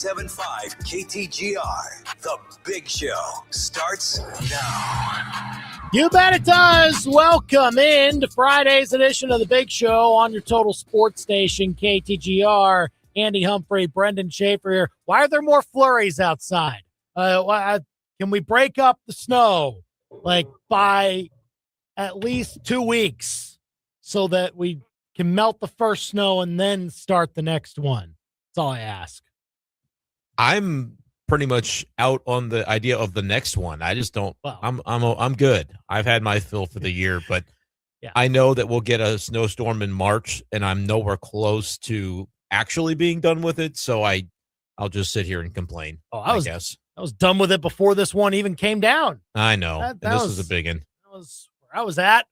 7.5 KTGR. The Big Show starts now. You bet it does. Welcome in to Friday's edition of The Big Show on your total sports station, KTGR. Andy Humphrey, Brenden Schaefer here. Why are there more flurries outside? Can we break up the snow by at least 2 weeks so that we can melt the first snow and then start the next one? That's all I ask. I'm pretty much out on the idea of the next one. I just don't. Well, I'm good. I've had my fill for the year, but yeah. I know that we'll get a snowstorm in March, and I'm nowhere close to actually being done with it. So I'll just sit here and complain. I guess I was done with it before this one even came down. I know. This was a big one. That was where I was at,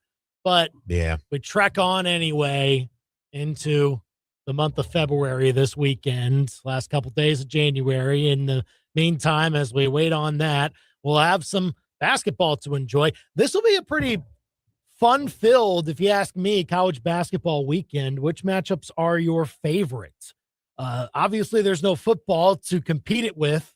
but yeah, we trek on anyway into the month of February this weekend, last couple days of January. In the meantime, as we wait on that, we'll have some basketball to enjoy. This will be a pretty fun-filled, if you ask me, college basketball weekend. Which matchups are your favorites? Obviously, there's no football to compete it with,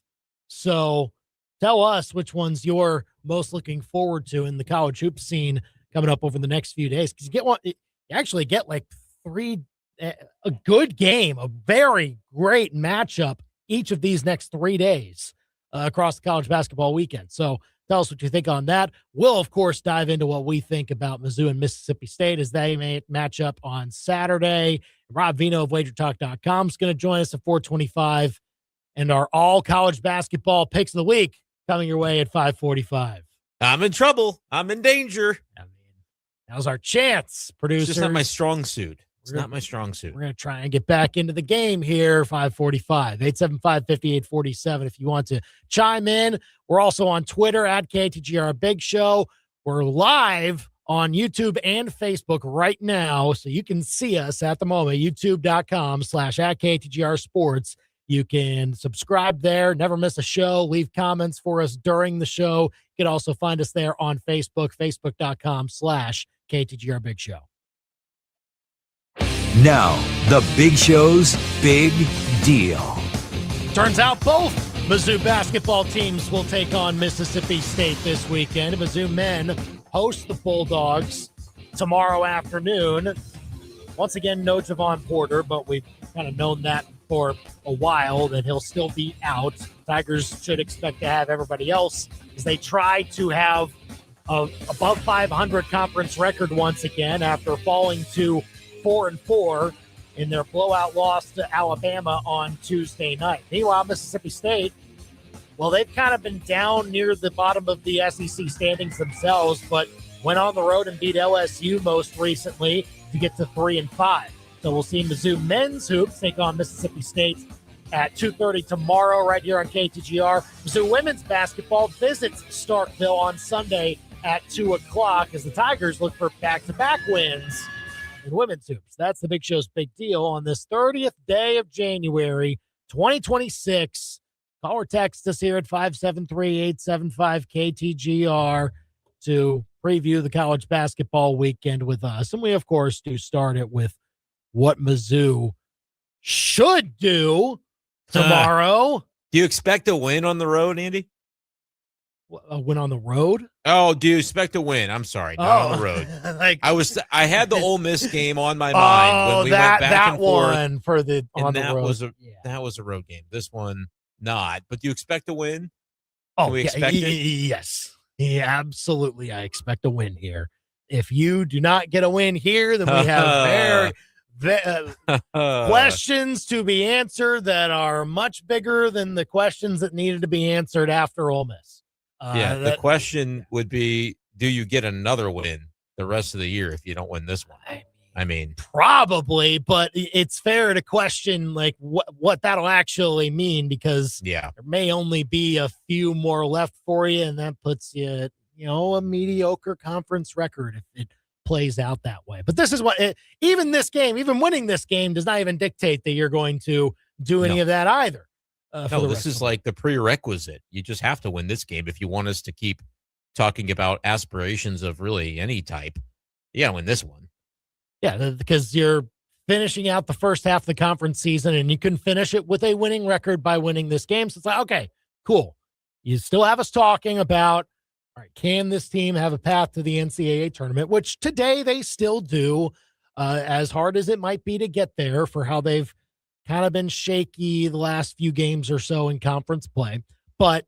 so tell us which ones you're most looking forward to in the college hoop scene coming up over the next few days. Because you actually get like a good game, a very great matchup each of these next 3 days across the college basketball weekend. So tell us what you think on that. We'll, of course, dive into what we think about Mizzou and Mississippi State as they may match up on Saturday. Rob Veno of WagerTalk.com is going to join us at 4:25, and our all college basketball picks of the week coming your way at 5:45. I'm in trouble. I'm in danger. Now's our chance, producer. It's just not my strong suit. It's not my strong suit. We're going to try and get back into the game here, 5:45, 875-5847 if you want to chime in. We're also on Twitter at KTGR Big Show. We're live on YouTube and Facebook right now, so you can see us at the moment, youtube.com/@KTGR Sports. You can subscribe there, never miss a show, leave comments for us during the show. You can also find us there on Facebook, facebook.com/KTGR Big Show. Now, the Big Show's Big Deal. Turns out both Mizzou basketball teams will take on Mississippi State this weekend. Mizzou men host the Bulldogs tomorrow afternoon. Once again, no Javon Porter, but we've kind of known that for a while, that he'll still be out. Tigers should expect to have everybody else as they try to have a above 500 conference record once again after falling to 4-4 in their blowout loss to Alabama on Tuesday night. Meanwhile, Mississippi State, well, they've kind of been down near the bottom of the SEC standings themselves, but went on the road and beat LSU most recently to get to 3-5. So we'll see Mizzou men's hoops take on Mississippi State at 2:30 tomorrow right here on KTGR. Mizzou women's basketball visits Starkville on Sunday at 2 o'clock as the Tigers look for back-to-back wins in women's hoops. That's the Big Show's Big Deal on this 30th day of January, 2026. Call or text us here at 573-875-KTGR to preview the college basketball weekend with us. And we, of course, do start it with what Mizzou should do tomorrow. Do you expect a win on the road, Andy? A win on the road? Oh, do you expect a win? I'm sorry, not on the road. I had the Ole Miss game on my mind when we went back and forth. One for the on that the road. That was a road game. This one, not. But do you expect a win? Oh, Can we expect it? Yes. Yeah, absolutely. I expect a win here. If you do not get a win here, then we have questions to be answered that are much bigger than the questions that needed to be answered after Ole Miss. The question would be, do you get another win the rest of the year if you don't win this one? I mean, probably, but it's fair to question like what that'll actually mean, because there may only be a few more left for you, and that puts you at, a mediocre conference record if it plays out that way. But this is what even winning this game does not even dictate that you're going to do any of that either. No, this is like the prerequisite. You just have to win this game if you want us to keep talking about aspirations of really any type. You got to win this one. Yeah, because you're finishing out the first half of the conference season, and you can finish it with a winning record by winning this game. So it's like, okay, cool. You still have us talking about, all right, can this team have a path to the NCAA tournament, which today they still do, as hard as it might be to get there for how they've kind of been shaky the last few games or so in conference play. But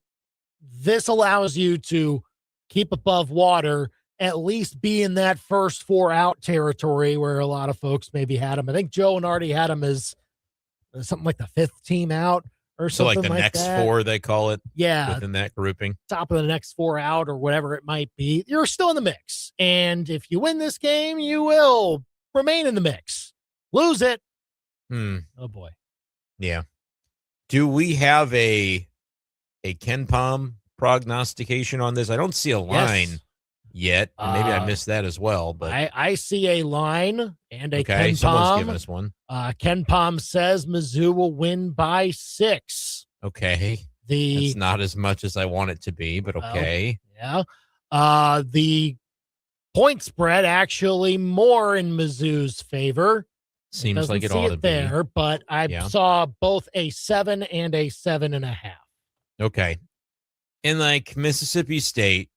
this allows you to keep above water, at least be in that first 4 out territory where a lot of folks maybe had them. I think Joe and Artie had them as something like the 5th team out or something like the next that. 4, they call it. Yeah. Within that grouping. Top of the next 4 out or whatever it might be. You're still in the mix. And if you win this game, you will remain in the mix. Lose it. Oh boy. Yeah. Do we have a Ken Palm prognostication on this? I don't see a line yet. Maybe I missed that as well. But I see a line and a Ken someone's Palm. giving us one. Ken Palm says Mizzou will win by 6. Okay. That's not as much as I want it to be, but okay. Yeah. The point spread actually more in Mizzou's favor. Seems like it ought to be there, but I saw both a 7 and a 7.5. Okay. In like Mississippi State,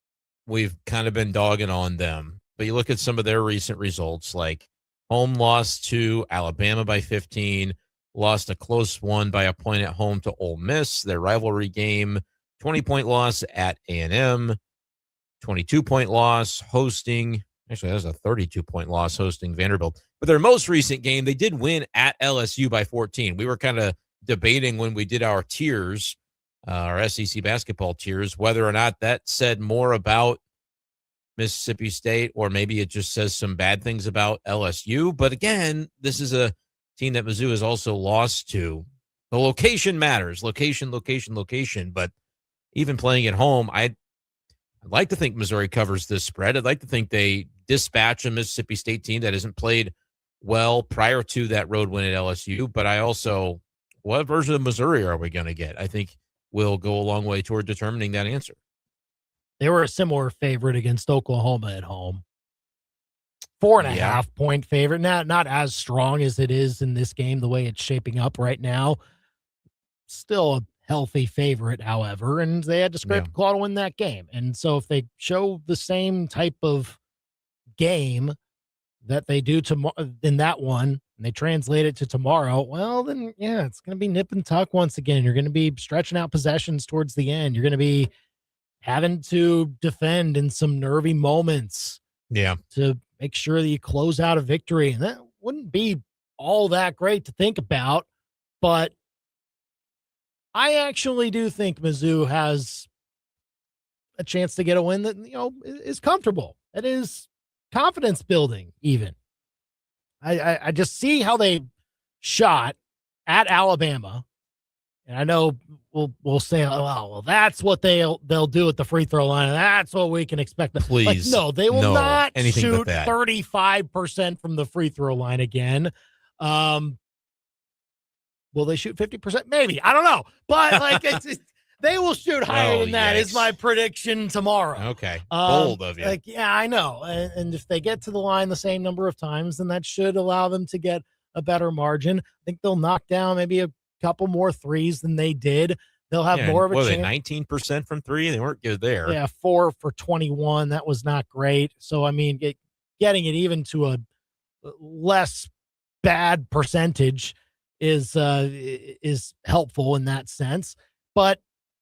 we've kind of been dogging on them, but you look at some of their recent results, like home loss to Alabama by 15, lost a close one by a point at home to Ole Miss, their rivalry game, 20-point loss at A&M, 22-point loss hosting. Actually, that was a 32-point loss hosting Vanderbilt. But their most recent game, they did win at LSU by 14. We were kind of debating when we did our tiers, our SEC basketball tiers, whether or not that said more about Mississippi State or maybe it just says some bad things about LSU. But again, this is a team that Mizzou has also lost to. The location matters. Location. But even playing at home, I'd like to think Missouri covers this spread. I'd like to think they dispatch a Mississippi State team that hasn't played well prior to that road win at LSU. But I also, what version of Missouri are we going to get? I think will go a long way toward determining that answer. They were a similar favorite against Oklahoma at home. 4.5 point favorite. Not as strong as it is in this game, the way it's shaping up right now. Still a healthy favorite, however, and they had to scrape the claw to win that game. And so if they show the same type of game that they do in that one, and they translate it to tomorrow, well, then, it's going to be nip and tuck once again. You're going to be stretching out possessions towards the end. You're going to be having to defend in some nervy moments to make sure that you close out a victory. And that wouldn't be all that great to think about, but I actually do think Mizzou has a chance to get a win that, is comfortable. That is confidence building even. I just see how they shot at Alabama. And I know we'll say, oh, well, that's what they'll do at the free throw line. And that's what we can expect. Please. No, they will not shoot but 35% from the free throw line again. Will they shoot 50%? Maybe. I don't know. But they will shoot higher than that is my prediction tomorrow. Okay. Bold of you. I know. And if they get to the line the same number of times, then that should allow them to get a better margin. I think they'll knock down maybe a couple more threes than they did. They'll have more of a chance. 19% from three? They weren't good there. Yeah, 4 for 21. That was not great. So, I mean, getting it even to a less bad percentage is helpful in that sense. But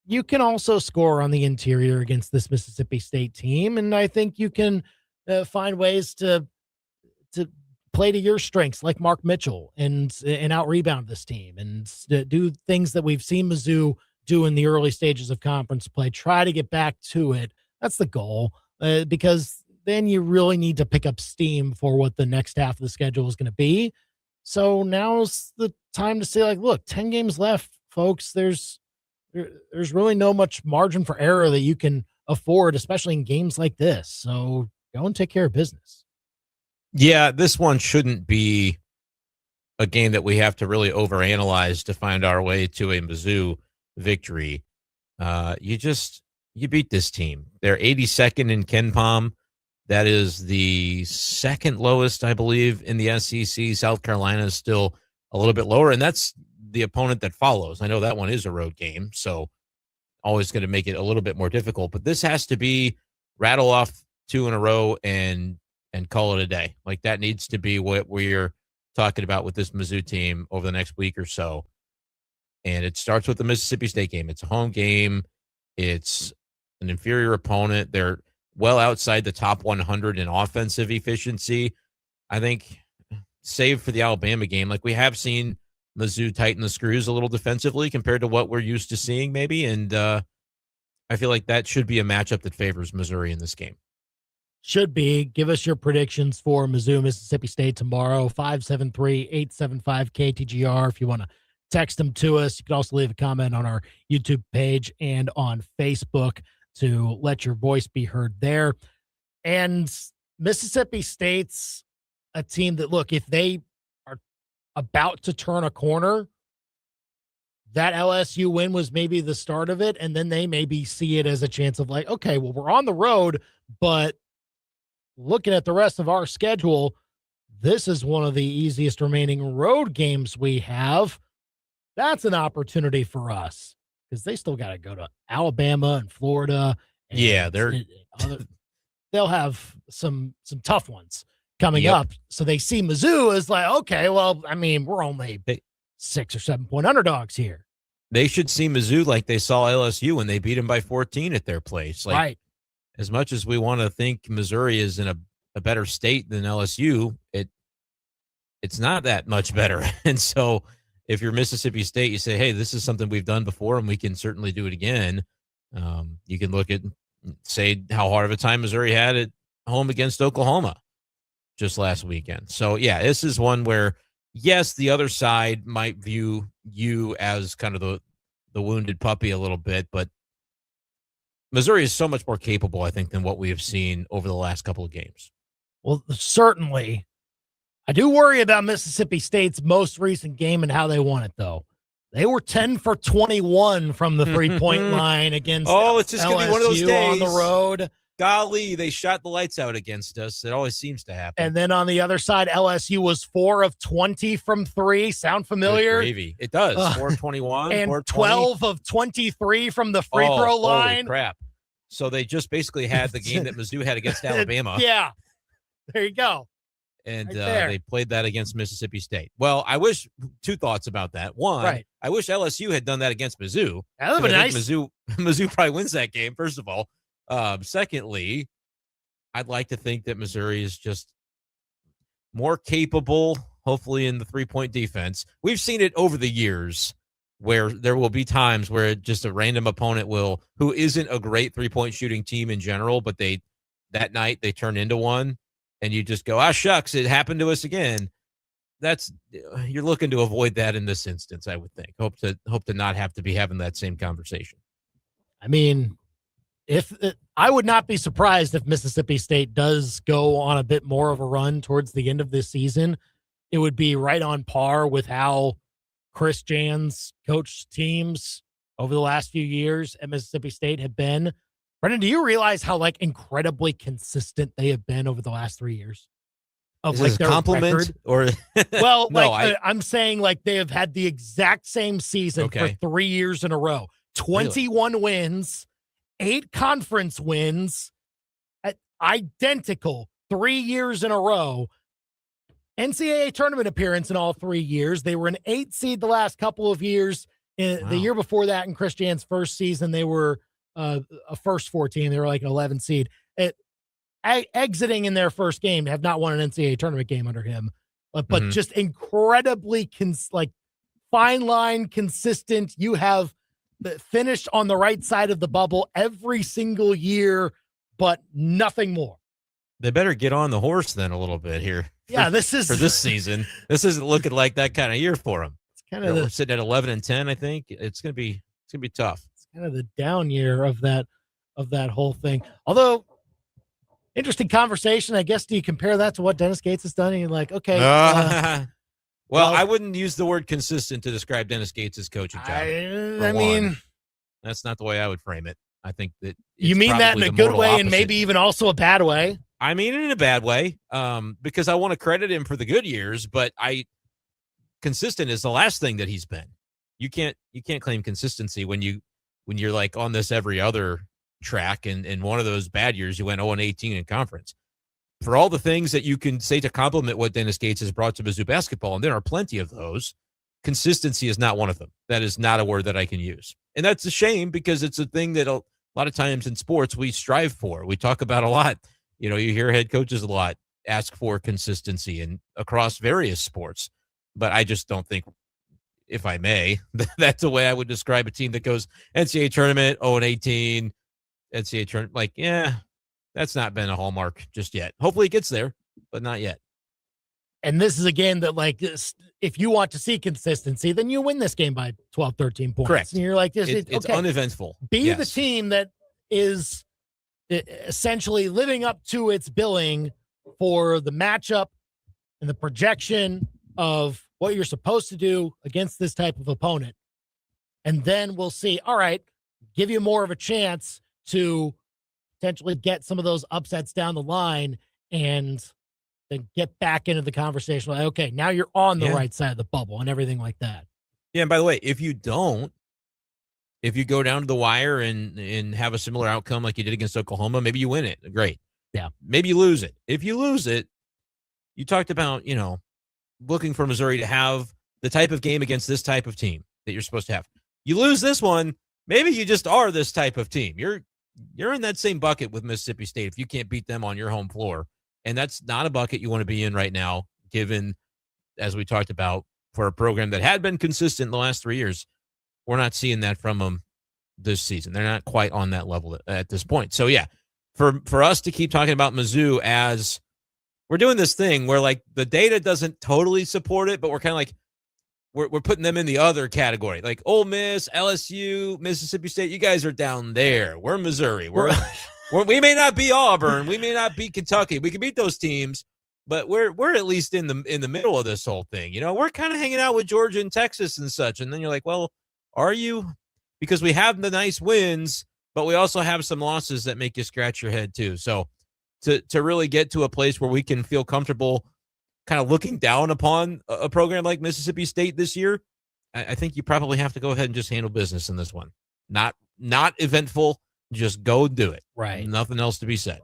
you can also score on the interior against this Mississippi State team, and I think you can find ways to play to your strengths, like Mark Mitchell, and out rebound this team, and do things that we've seen Mizzou do in the early stages of conference play. Try to get back to it. That's the goal, because then you really need to pick up steam for what the next half of the schedule is going to be. So now's the time to say, look, 10 games left, folks. There's really no much margin for error that you can afford, especially in games like this. So go and take care of business. Yeah, this one shouldn't be a game that we have to really overanalyze to find our way to a Mizzou victory. You beat this team. They're 82nd in Ken Palm That is the second lowest, I believe, in the SEC. South Carolina is still a little bit lower, and that's the opponent that follows. I know that one is a road game, so always going to make it a little bit more difficult. But this has to be rattle off 2 in a row and call it a day. Like, that needs to be what we're talking about with this Mizzou team over the next week or so. And it starts with the Mississippi State game. It's a home game. It's an inferior opponent. They're well outside the top 100 in offensive efficiency. I think, save for the Alabama game, like, we have seen Mizzou tighten the screws a little defensively compared to what we're used to seeing maybe. And I feel like that should be a matchup that favors Missouri in this game. Should be. Give us your predictions for Mizzou, Mississippi State tomorrow, 573-875-KTGR. If you want to text them to us, you can also leave a comment on our YouTube page and on Facebook to let your voice be heard there. And Mississippi State's a team that, look, if they are about to turn a corner, that LSU win was maybe the start of it, and then they maybe see it as a chance of like, okay, well, we're on the road, but looking at the rest of our schedule, this is one of the easiest remaining road games we have. That's an opportunity for us because they still got to go to Alabama and Florida. And yeah, they'll have some tough ones coming up. So they see Mizzou as like, okay, well, I mean, we're only 6 or 7 point underdogs here. They should see Mizzou like they saw LSU when they beat them by 14 at their place. Like, right. As much as we want to think Missouri is in a better state than LSU, it's not that much better. And so if you're Mississippi State, you say, hey, this is something we've done before and we can certainly do it again. You can look at, say, how hard of a time Missouri had at home against Oklahoma just last weekend. So, yeah, this is one where, yes, the other side might view you as kind of the wounded puppy a little bit, but Missouri is so much more capable, I think, than what we have seen over the last couple of games. Well, certainly. I do worry about Mississippi State's most recent game and how they won it, though. They were 10 for 21 from the three-point line against it's just going to be one of those days on the road. Golly, they shot the lights out against us. It always seems to happen. And then on the other side, LSU was 4 of 20 from 3. Sound familiar? Gravy. It does. 4 of 21. And 12 of 23 from the free throw line. Holy crap. So they just basically had the game that Mizzou had against Alabama. Yeah. There you go. And they played that against Mississippi State. Well, I wish, 2 thoughts about that. One, I wish LSU had done that against Mizzou. That would have been nice. Mizzou probably wins that game, first of all. Secondly, I'd like to think that Missouri is just more capable, hopefully, in the 3-point defense. We've seen it over the years where there will be times where just a random opponent who isn't a great 3-point shooting team in general, but that night they turn into one. And you just go, shucks, it happened to us again. You're looking to avoid that in this instance, I would think. Hope to not have to be having that same conversation. I mean, I would not be surprised if Mississippi State does go on a bit more of a run towards the end of this season. It would be right on par with how Chris Jans coached teams over the last few years at Mississippi State have been. Brenden, do you realize how incredibly consistent they have been over the last 3 years? Of is their compliment record? Or well, no, I'm saying they have had the exact same season for 3 years in a row. 21 wins, 8 conference wins, identical 3 years in a row. NCAA tournament appearance in all 3 years. They were an 8 seed the last couple of years. The year before that, in Chris Jan's first season, they were a first 4 team. They were an 11 seed. Exiting in their first game, have not won an NCAA tournament game under him, but just incredibly fine line, consistent. You have finished on the right side of the bubble every single year, but nothing more. They better get on the horse then a little bit here. Yeah, this is for this season. This isn't looking like that kind of year for them. It's kind of we're sitting at 11-10. I think it's gonna be tough. It's kind of the down year of that whole thing. Although, interesting conversation. I guess, do you compare that to what Dennis Gates has done? And you're like, okay. Well, I wouldn't use the word consistent to describe Dennis Gates' coaching job. I mean, that's not the way I would frame it. I think that you mean that in a good way and maybe even also a bad way. I mean it in a bad way, because I want to credit him for the good years, but consistent is the last thing that he's been. You can't claim consistency when you're like on this every other track, and in one of those bad years you went 0-18 in conference. For all the things that you can say to compliment what Dennis Gates has brought to Mizzou basketball, and there are plenty of those, consistency is not one of them. That is not a word that I can use. And that's a shame, because it's a thing that a lot of times in sports we strive for. We talk about a lot. You hear head coaches a lot ask for consistency and across various sports. But I just don't think, if I may, that's the way I would describe a team that goes NCAA tournament, 0-18, NCAA tournament. Like, yeah, that's not been a hallmark just yet. Hopefully it gets there, but not yet. And this is a game that, like, if you want to see consistency, then you win this game by 12, 13 points. Correct. And you're like, it's okay, uneventful. Be the team that is essentially living up to its billing for the matchup and the projection of what you're supposed to do against this type of opponent. And then we'll see, all right, give you more of a chance to potentially get some of those upsets down the line and then get back into the conversation. Like, okay, now you're on the right side of the bubble and everything like that. Yeah, and by the way, if you go down to the wire and have a similar outcome like you did against Oklahoma, maybe you win it. Great. Yeah. Maybe you lose it. If you lose it, you talked about, looking for Missouri to have the type of game against this type of team that you're supposed to have. You lose this one, maybe you just are this type of team. You're in that same bucket with Mississippi State if you can't beat them on your home floor. And that's not a bucket you want to be in right now, given, as we talked about, for a program that had been consistent in the last 3 years. We're not seeing that from them this season. They're not quite on that level at this point. So, yeah, for us to keep talking about Mizzou as we're doing this thing where, like, the data doesn't totally support it, but we're kind of like we're putting them in the other category. Like Ole Miss, LSU, Mississippi State, you guys are down there. We're Missouri. We may not be Auburn. We may not be Kentucky. We can beat those teams, but we're at least in the middle of this whole thing. We're kind of hanging out with Georgia and Texas and such. And then you're like, well, are you? Because we have the nice wins, but we also have some losses that make you scratch your head too. So to really get to a place where we can feel comfortable kind of looking down upon a program like Mississippi State this year, I think you probably have to go ahead and just handle business in this one. Not eventful. Just go do it. Right. Nothing else to be said.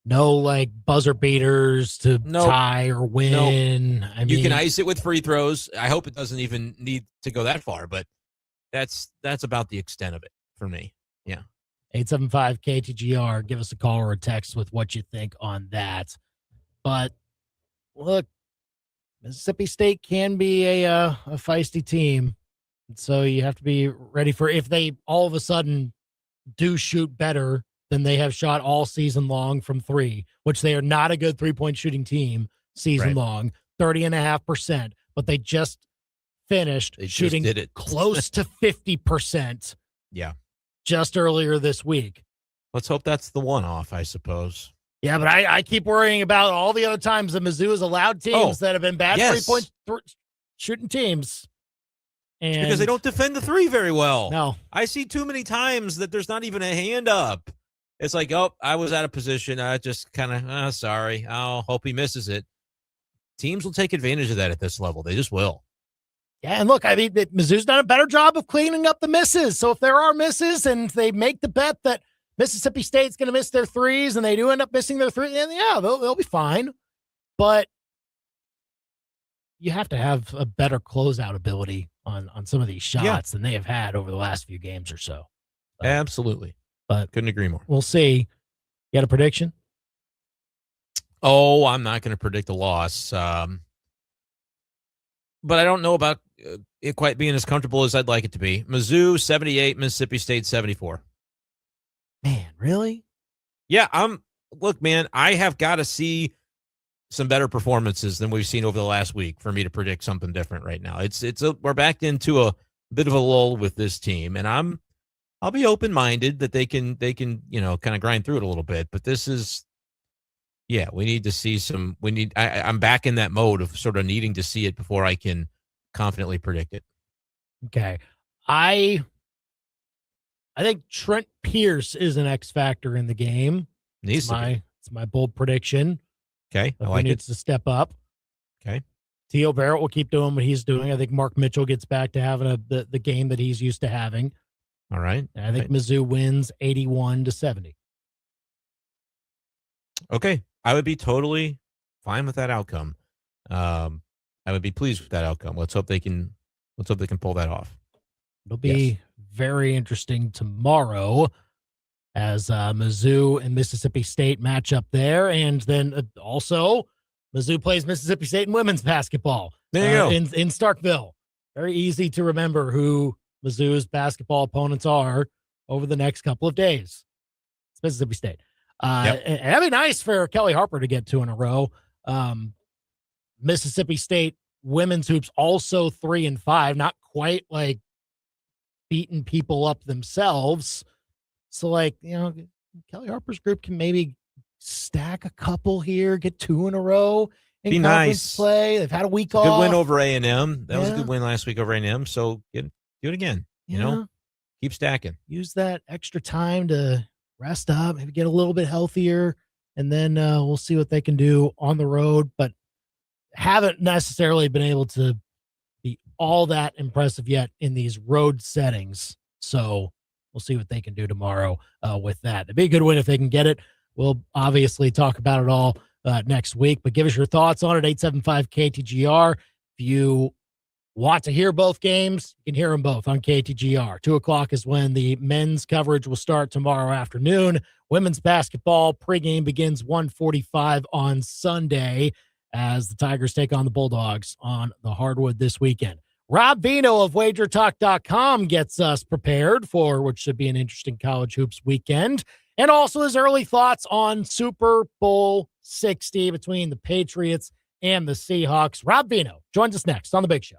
No, like, buzzer beaters to tie or win. I mean, you can ice it with free throws. I hope it doesn't even need to go that far, but that's about the extent of it for me. Yeah. 875-KTGR. Give us a call or a text with what you think on that. But look, Mississippi State can be a feisty team. So you have to be ready for if they all of a sudden do shoot better than they have shot all season long from three, which they are not a good three-point shooting team season long, 30.5%, but they just finished shooting close to 50%. Yeah. Just earlier this week. Let's hope that's the one-off, I suppose. Yeah, but I keep worrying about all the other times that Mizzou has allowed teams that have been bad three-point shooting teams. And it's because they don't defend the three very well. No. I see too many times that there's not even a hand up. It's like, oh, I was out of position. I just kind of, sorry. I'll hope he misses it. Teams will take advantage of that at this level. They just will. Yeah, and look, I mean, Mizzou's done a better job of cleaning up the misses. So if there are misses and they make the bet that Mississippi State's going to miss their threes and they do end up missing their threes, then yeah, they'll be fine. But you have to have a better closeout ability on some of these shots than they have had over the last few games or so. Absolutely. But couldn't agree more. We'll see. You got a prediction? Oh, I'm not going to predict a loss. But I don't know about it quite being as comfortable as I'd like it to be. Mizzou, 78, Mississippi State, 74. Man, really? Yeah, look, man, I have got to see some better performances than we've seen over the last week for me to predict something different right now. We're backed into a bit of a lull with this team, and I'll be open-minded that they can, kind of grind through it a little bit, but this is, we need to see I'm back in that mode of sort of needing to see it before I can confidently predict it. Okay. I think Trent Pierce is an X factor in the game. It's It's my bold prediction. Okay, I He like needs to step up. Okay. Theo Barrett will keep doing what he's doing. I think Mark Mitchell gets back to having the game that he's used to having. All right. And I think Mizzou wins 81-70. Okay. I would be totally fine with that outcome. I would be pleased with that outcome. Let's hope they can pull that off. It'll be very interesting tomorrow as Mizzou and Mississippi State match up there. And then also Mizzou plays Mississippi State in women's basketball. There you go. In Starkville. Very easy to remember who Mizzou's basketball opponents are over the next couple of days. It's Mississippi State. It'd be nice for Kelly Harper to get 2 in a row. Mississippi State women's hoops also 3-5, not quite like beating people up themselves. So Kelly Harper's group can maybe stack a couple here, get 2 in a row in be conference nice. play. They've had a week off. Good win over A&M. That was a good win last week over A&M. So do it again. You know, keep stacking. Use that extra time to rest up, maybe get a little bit healthier, and then we'll see what they can do on the road. But haven't necessarily been able to be all that impressive yet in these road settings. So we'll see what they can do tomorrow with that. It'd be a good win if they can get it. We'll obviously talk about it all next week, but give us your thoughts on it, 875-KTGR. If you want to hear both games, you can hear them both on KTGR. 2 o'clock is when the men's coverage will start tomorrow afternoon. Women's basketball pregame begins 1:45 on Sunday as the Tigers take on the Bulldogs on the hardwood this weekend. Rob Veno of WagerTalk.com gets us prepared for what should be an interesting college hoops weekend, and also his early thoughts on Super Bowl 60 between the Patriots and the Seahawks. Rob Veno joins us next on The Big Show.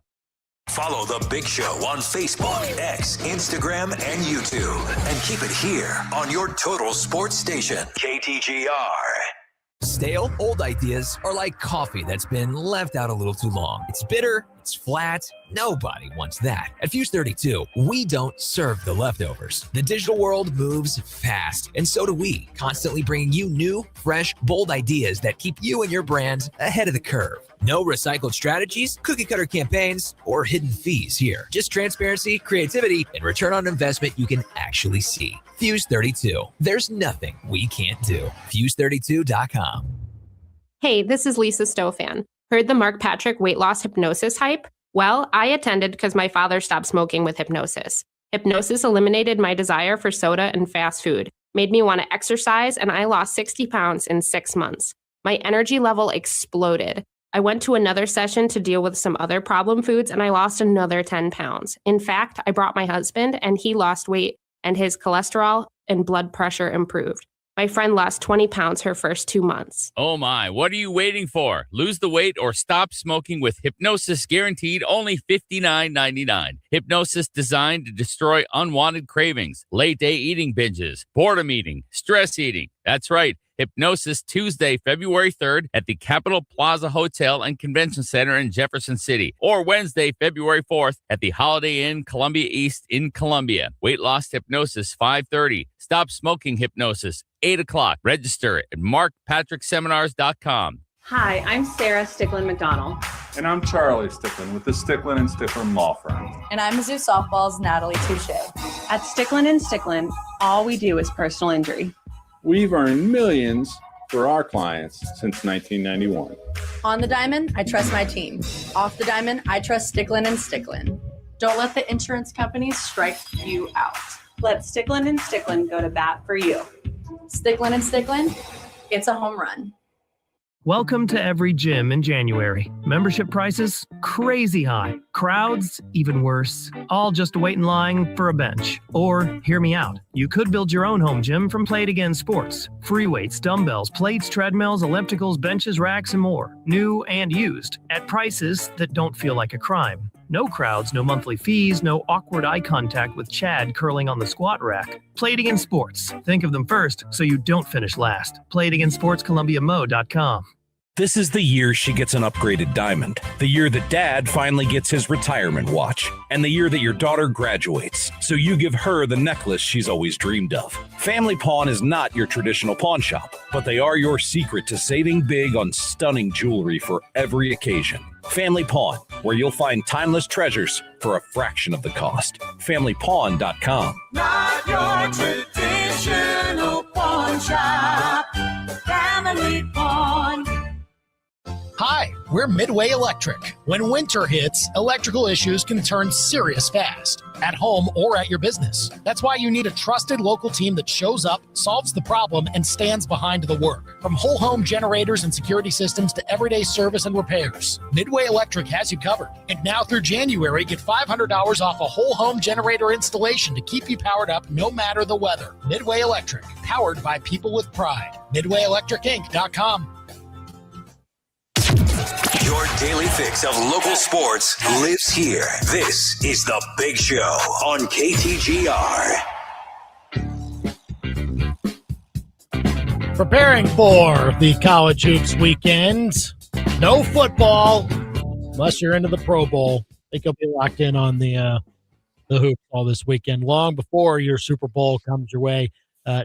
Follow The Big Show on Facebook, X, Instagram, and YouTube. And keep it here on your total sports station, KTGR. Stale, old ideas are like coffee that's been left out a little too long. It's bitter, it's flat, nobody wants that. At Fuse 32, we don't serve the leftovers. The digital world moves fast, and so do we, constantly bringing you new, fresh, bold ideas that keep you and your brand ahead of the curve. No recycled strategies, cookie-cutter campaigns, or hidden fees here. Just transparency, creativity, and return on investment you can actually see. Fuse 32. There's nothing we can't do. Fuse32.com. Hey, this is Lisa Stofan. Heard the Mark Patrick weight loss hypnosis hype? Well, I attended because my father stopped smoking with hypnosis. Hypnosis eliminated my desire for soda and fast food, made me want to exercise, and I lost 60 pounds in 6 months. My energy level exploded. I went to another session to deal with some other problem foods, and I lost another 10 pounds. In fact, I brought my husband, and he lost weight, and his cholesterol and blood pressure improved. My friend lost 20 pounds her first 2 months. Oh my, what are you waiting for? Lose the weight or stop smoking with Hypnosis, guaranteed only $59.99. Hypnosis designed to destroy unwanted cravings, late day eating binges, boredom eating, stress eating. That's right. Hypnosis Tuesday, February 3rd at the Capitol Plaza Hotel and Convention Center in Jefferson City, or Wednesday, February 4th at the Holiday Inn Columbia East in Columbia. Weight loss hypnosis, 5:30. Stop smoking hypnosis, 8 o'clock. Register at markpatrickseminars.com. Hi, I'm Sarah Sticklin-McDonald. And I'm Charlie Sticklin with the Sticklin & Sticklin Law Firm. And I'm Mizzou Softball's Natalie Touche. At Sticklin & Sticklin, all we do is personal injury. We've earned millions for our clients since 1991. On the diamond, I trust my team. Off the diamond, I trust Sticklin & Sticklin. Don't let the insurance companies strike you out. Let Sticklin & Sticklin go to bat for you. Sticklin & Sticklin, it's a home run. Welcome to every gym in January. Membership prices, crazy high. Crowds, even worse. All just to wait in line for a bench. Or, hear me out, you could build your own home gym from Play It Again Sports. Free weights, dumbbells, plates, treadmills, ellipticals, benches, racks, and more. New and used. At prices that don't feel like a crime. No crowds, no monthly fees, no awkward eye contact with Chad curling on the squat rack. Play It Again Sports. Think of them first so you don't finish last. PlayItAgainSportsColumbiaMo.com. This is the year she gets an upgraded diamond, the year that dad finally gets his retirement watch, and the year that your daughter graduates, so you give her the necklace she's always dreamed of. Family Pawn is not your traditional pawn shop, but they are your secret to saving big on stunning jewelry for every occasion. Family Pawn, where you'll find timeless treasures for a fraction of the cost. FamilyPawn.com. Not your traditional pawn shop. Family Pawn. Hi, we're Midway Electric. When winter hits, electrical issues can turn serious fast, at home or at your business. That's why you need a trusted local team that shows up, solves the problem, and stands behind the work. From whole home generators and security systems to everyday service and repairs, Midway Electric has you covered. And now through January, get $500 off a whole home generator installation to keep you powered up no matter the weather. Midway Electric, powered by people with pride. MidwayElectricInc.com. Your daily fix of local sports lives here. This is The Big Show on KTGR. Preparing for the college hoops weekend. No football unless you're into the Pro Bowl. I think you'll be locked in on the hoops all this weekend, long before your Super Bowl comes your way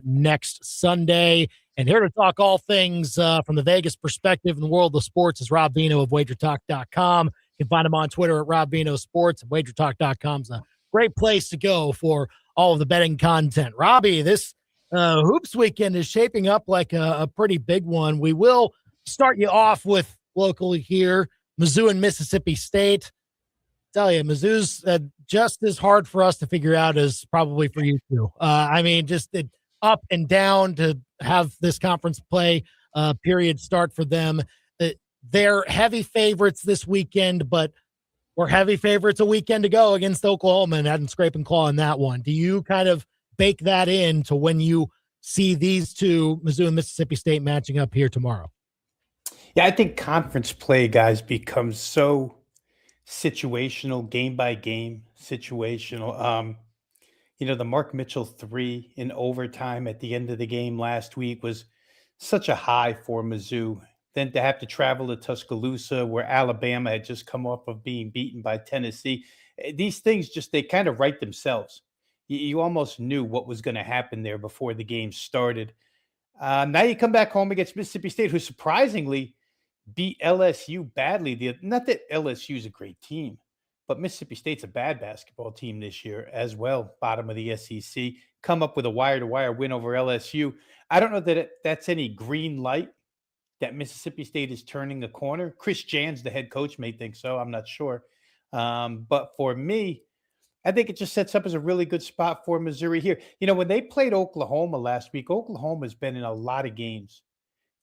next Sunday. And here to talk all things from the Vegas perspective in the world of sports is Rob Veno of WagerTalk.com. You can find him on Twitter at Rob Veno Sports. And WagerTalk.com is a great place to go for all of the betting content. Robbie, this hoops weekend is shaping up like a pretty big one. We will start you off with locally here, Mizzou and Mississippi State. Tell you, Mizzou's just as hard for us to figure out as probably for you too. I mean, just up and down to have this conference play period start for them. They're heavy favorites this weekend, but we're heavy favorites a weekend ago against Oklahoma and hadn't scrape and claw in that one. Do you kind of bake that into when you see these two, Mizzou and Mississippi State, matching up here tomorrow? Yeah, I think conference play, guys, becomes so situational, game by game situational. The Mark Mitchell 3 in overtime at the end of the game last week was such a high for Mizzou. Then to have to travel to Tuscaloosa, where Alabama had just come off of being beaten by Tennessee. These things they kind of write themselves. You almost knew what was going to happen there before the game started. Now you come back home against Mississippi State, who surprisingly beat LSU badly. Not that LSU is a great team, but Mississippi State's a bad basketball team this year as well, bottom of the SEC. Come up with a wire-to-wire win over LSU. I don't know that that's any green light that Mississippi State is turning a corner. Chris Jans, the head coach, may think so. I'm not sure. But for me, I think it just sets up as a really good spot for Missouri here. When they played Oklahoma last week, Oklahoma's been in a lot of games.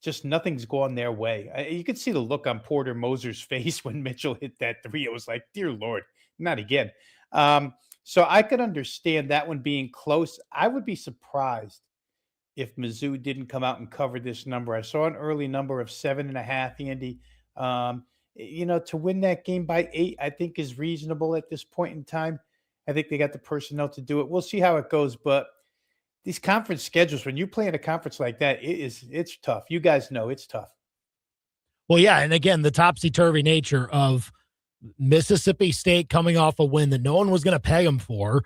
Just nothing's gone their way. You could see the look on Porter Moser's face when Mitchell hit that three. It was like, dear Lord, not again. So I could understand that one being close. I would be surprised if Mizzou didn't come out and cover this number. I saw an early number of 7.5, Andy. To win that game by 8, I think is reasonable at this point in time. I think they got the personnel to do it. We'll see how it goes, but these conference schedules, when you play in a conference like that, it's tough. You guys know it's tough. Well, yeah, and again, the topsy-turvy nature of Mississippi State coming off a win that no one was going to peg them for,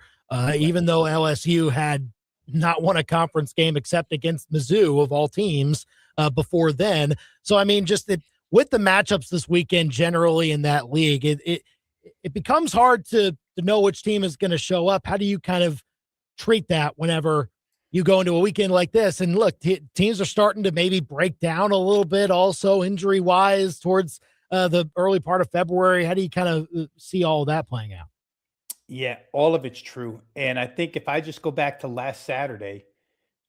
even though LSU had not won a conference game except against Mizzou, of all teams, before then. So, I mean, with the matchups this weekend generally in that league, it becomes hard to know which team is going to show up. How do you kind of treat that whenever you go into a weekend like this? And look, teams are starting to maybe break down a little bit also injury-wise towards the early part of February. How do you kind of see all of that playing out? Yeah, all of it's true. And I think if I just go back to last Saturday,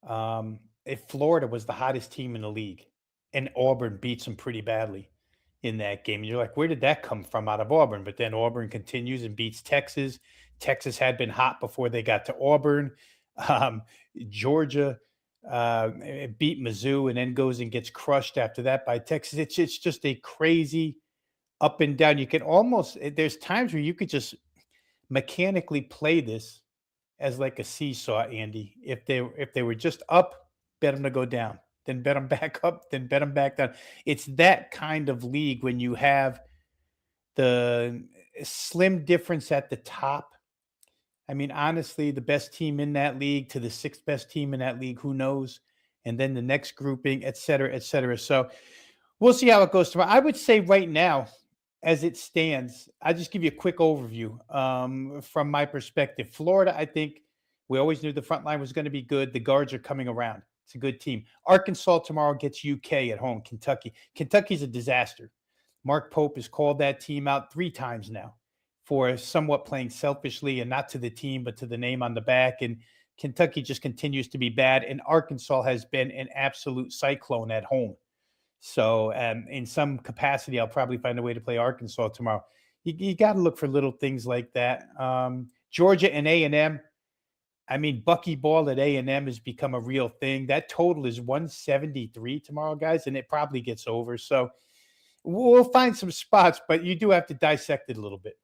if Florida was the hottest team in the league and Auburn beats them pretty badly in that game, and you're like, where did that come from out of Auburn? But then Auburn continues and beats Texas. Texas had been hot before they got to Auburn. Georgia beat Mizzou and then goes and gets crushed after that by Texas. It's just a crazy up and down. You can almost, there's times where you could just mechanically play this as like a seesaw, Andy. If they were just up, bet them to go down. then bet them back up, then bet them back down. It's that kind of league when you have the slim difference at the top. I mean, honestly, the best team in that league to the sixth best team in that league, who knows? And then the next grouping, et cetera, et cetera. So we'll see how it goes tomorrow. I would say right now, as it stands, I'll just give you a quick overview from my perspective. Florida, I think we always knew the front line was going to be good. The guards are coming around. It's a good team. Arkansas tomorrow gets UK at home. Kentucky's a disaster. Mark Pope has called that team out 3 times now for somewhat playing selfishly and not to the team, but to the name on the back. And Kentucky just continues to be bad. And Arkansas has been an absolute cyclone at home. So in some capacity, I'll probably find a way to play Arkansas tomorrow. You got to look for little things like that. Georgia and A&M. I mean, Bucky Ball at A&M has become a real thing. That total is 173 tomorrow, guys, and it probably gets over. So we'll find some spots, but you do have to dissect it a little bit.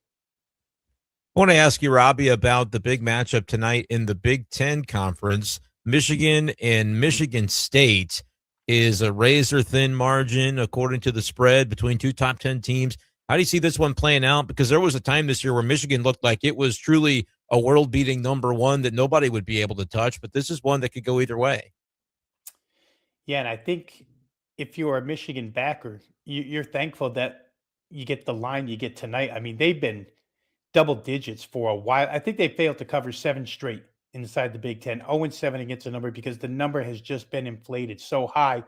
I want to ask you, Robbie, about the big matchup tonight in the Big Ten Conference. Michigan and Michigan State is a razor-thin margin, according to the spread, between 2 top 10 teams. How do you see this one playing out? Because there was a time this year where Michigan looked like it was truly a world-beating number 1 that nobody would be able to touch, but this is one that could go either way. Yeah, and I think if you're a Michigan backer, you're thankful that you get the line you get tonight. I mean, they've been double digits for a while. I think they failed to cover 7 straight inside the Big Ten, 0-7 against the number, because the number has just been inflated so high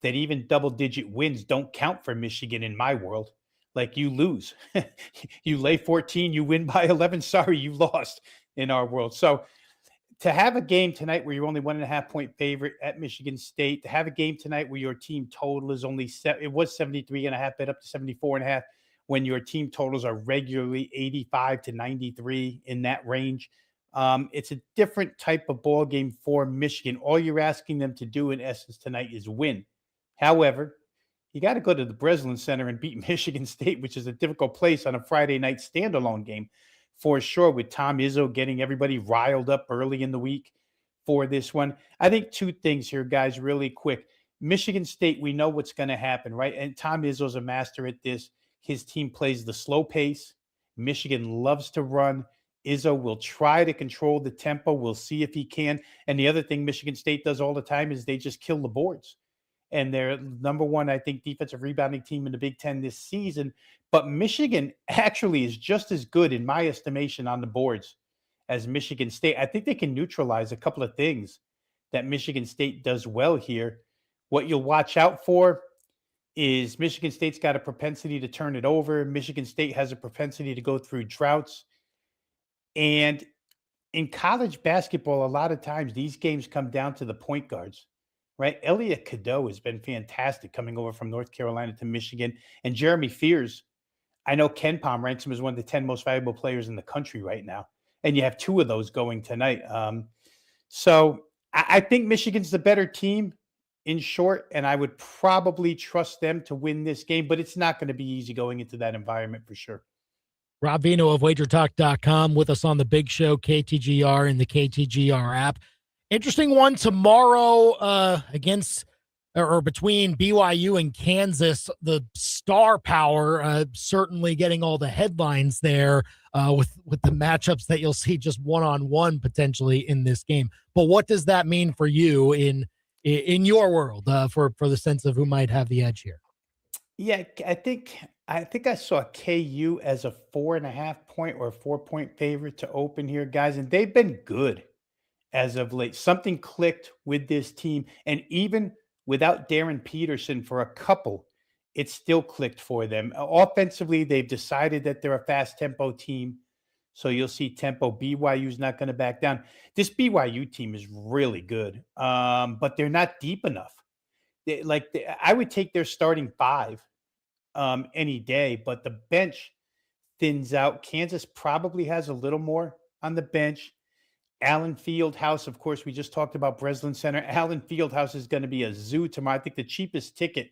that even double-digit wins don't count for Michigan in my world. Like, you lose. You lay 14, you win by 11. Sorry, you lost in our world. So to have a game tonight where you're only 1.5-point favorite at Michigan State, to have a game tonight where your team total is only it was 73.5, bet up to 74.5, when your team totals are regularly 85 to 93 in that range. It's a different type of ball game for Michigan. All you're asking them to do in essence tonight is win. However, you got to go to the Breslin Center and beat Michigan State, which is a difficult place on a Friday night standalone game for sure, with Tom Izzo getting everybody riled up early in the week for this one. I think 2 things here, guys, really quick. Michigan State, we know what's going to happen, right? And Tom Izzo's a master at this. His team plays the slow pace. Michigan loves to run. Izzo will try to control the tempo. We'll see if he can. And the other thing Michigan State does all the time is they just kill the boards. And they're number 1, I think, defensive rebounding team in the Big Ten this season. But Michigan actually is just as good, in my estimation, on the boards as Michigan State. I think they can neutralize a couple of things that Michigan State does well here. What you'll watch out for is Michigan State's got a propensity to turn it over. Michigan State has a propensity to go through droughts. And in college basketball, a lot of times these games come down to the point guards, right? Elliot Cadeau has been fantastic coming over from North Carolina to Michigan. And Jeremy Fears, I know Ken Palm ranks him as one of the 10 most valuable players in the country right now. And you have 2 of those going tonight. So I think Michigan's the better team in short, and I would probably trust them to win this game, but it's not going to be easy going into that environment for sure. Rob Veno of WagerTalk.com with us on the Big Show, KTGR, and the KTGR app. Interesting one tomorrow against or between BYU and Kansas. The star power certainly getting all the headlines there with the matchups that you'll see just one-on-one potentially in this game. But what does that mean for you in your world for the sense of who might have the edge here? Yeah, I think I saw KU as a 4.5-point or 4-point favorite to open here, guys, and they've been good as of late. Something clicked with this team, and even without Darren Peterson for a couple, it still clicked for them. Offensively, they've decided that they're a fast tempo team, so you'll see tempo. BYU's not going to back down. This BYU team is really good, but they're not deep enough. I would take their starting 5 any day, but the bench thins out. Kansas probably has a little more on the bench. Allen Fieldhouse, of course, we just talked about Breslin Center. Allen Fieldhouse is going to be a zoo tomorrow. I think the cheapest ticket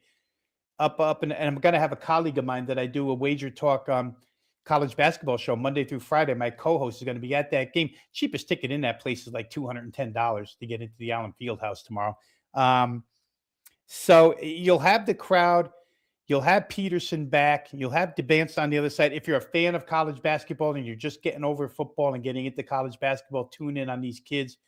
up, and I'm going to have a colleague of mine that I do a Wager Talk college basketball show Monday through Friday. My co-host is going to be at that game. Cheapest ticket in that place is like $210 to get into the Allen Fieldhouse tomorrow. So you'll have the crowd. You'll have Peterson back. You'll have DeBance on the other side. If you're a fan of college basketball and you're just getting over football and getting into college basketball, tune in on these kids.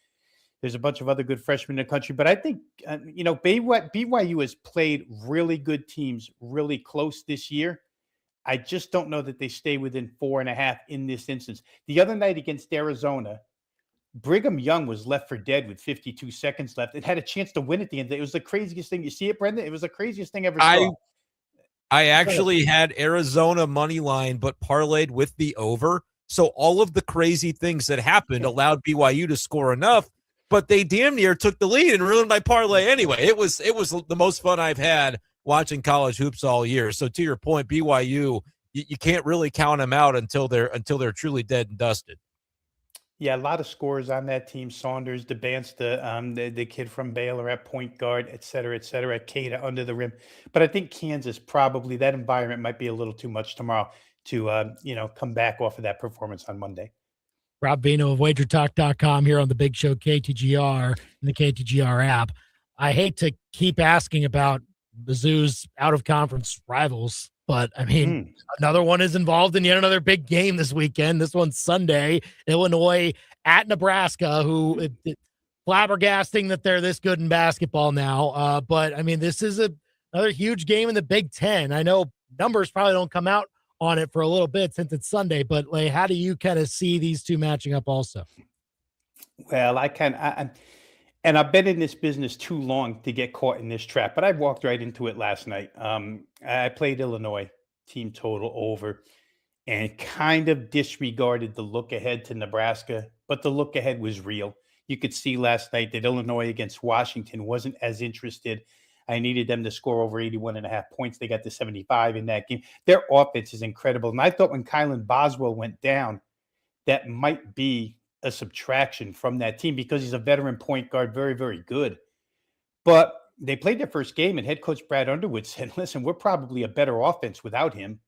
There's a bunch of other good freshmen in the country. But I think, BYU has played really good teams really close this year. I just don't know that they stay within 4.5 in this instance. The other night against Arizona, Brigham Young was left for dead with 52 seconds left. It had a chance to win at the end. It was the craziest thing. You see it, Brenden? It was the craziest thing ever saw. I actually had Arizona money line, but parlayed with the over. So all of the crazy things that happened allowed BYU to score enough, but they damn near took the lead and ruined my parlay anyway. It was the most fun I've had watching college hoops all year. So to your point, BYU, you can't really count them out until they're truly dead and dusted. Yeah, a lot of scores on that team. Saunders, DeBance, the kid from Baylor at point guard, et cetera, Cada under the rim. But I think Kansas probably, that environment might be a little too much tomorrow to, come back off of that performance on Monday. Rob Veno of WagerTalk.com here on the Big Show KTGR and the KTGR app. I hate to keep asking about Mizzou's out-of-conference rivals, but, I mean, another one is involved in yet another big game this weekend. This one's Sunday. Illinois at Nebraska, who flabbergasting that they're this good in basketball now. But, I mean, this is another huge game in the Big Ten. I know numbers probably don't come out on it for a little bit since it's Sunday, but, like, how do you kind of see these two matching up also? Well, and I've been in this business too long to get caught in this trap, but I walked right into it last night. I played Illinois team total over and kind of disregarded the look ahead to Nebraska, but the look ahead was real. You could see last night that Illinois against Washington wasn't as interested. I needed them to score over 81.5 points. They got to 75 in that game. Their offense is incredible. And I thought when Kylan Boswell went down, that might be a subtraction from that team because he's a veteran point guard, very, very good. But they played their first game, and head coach Brad Underwood said, listen, we're probably a better offense without him.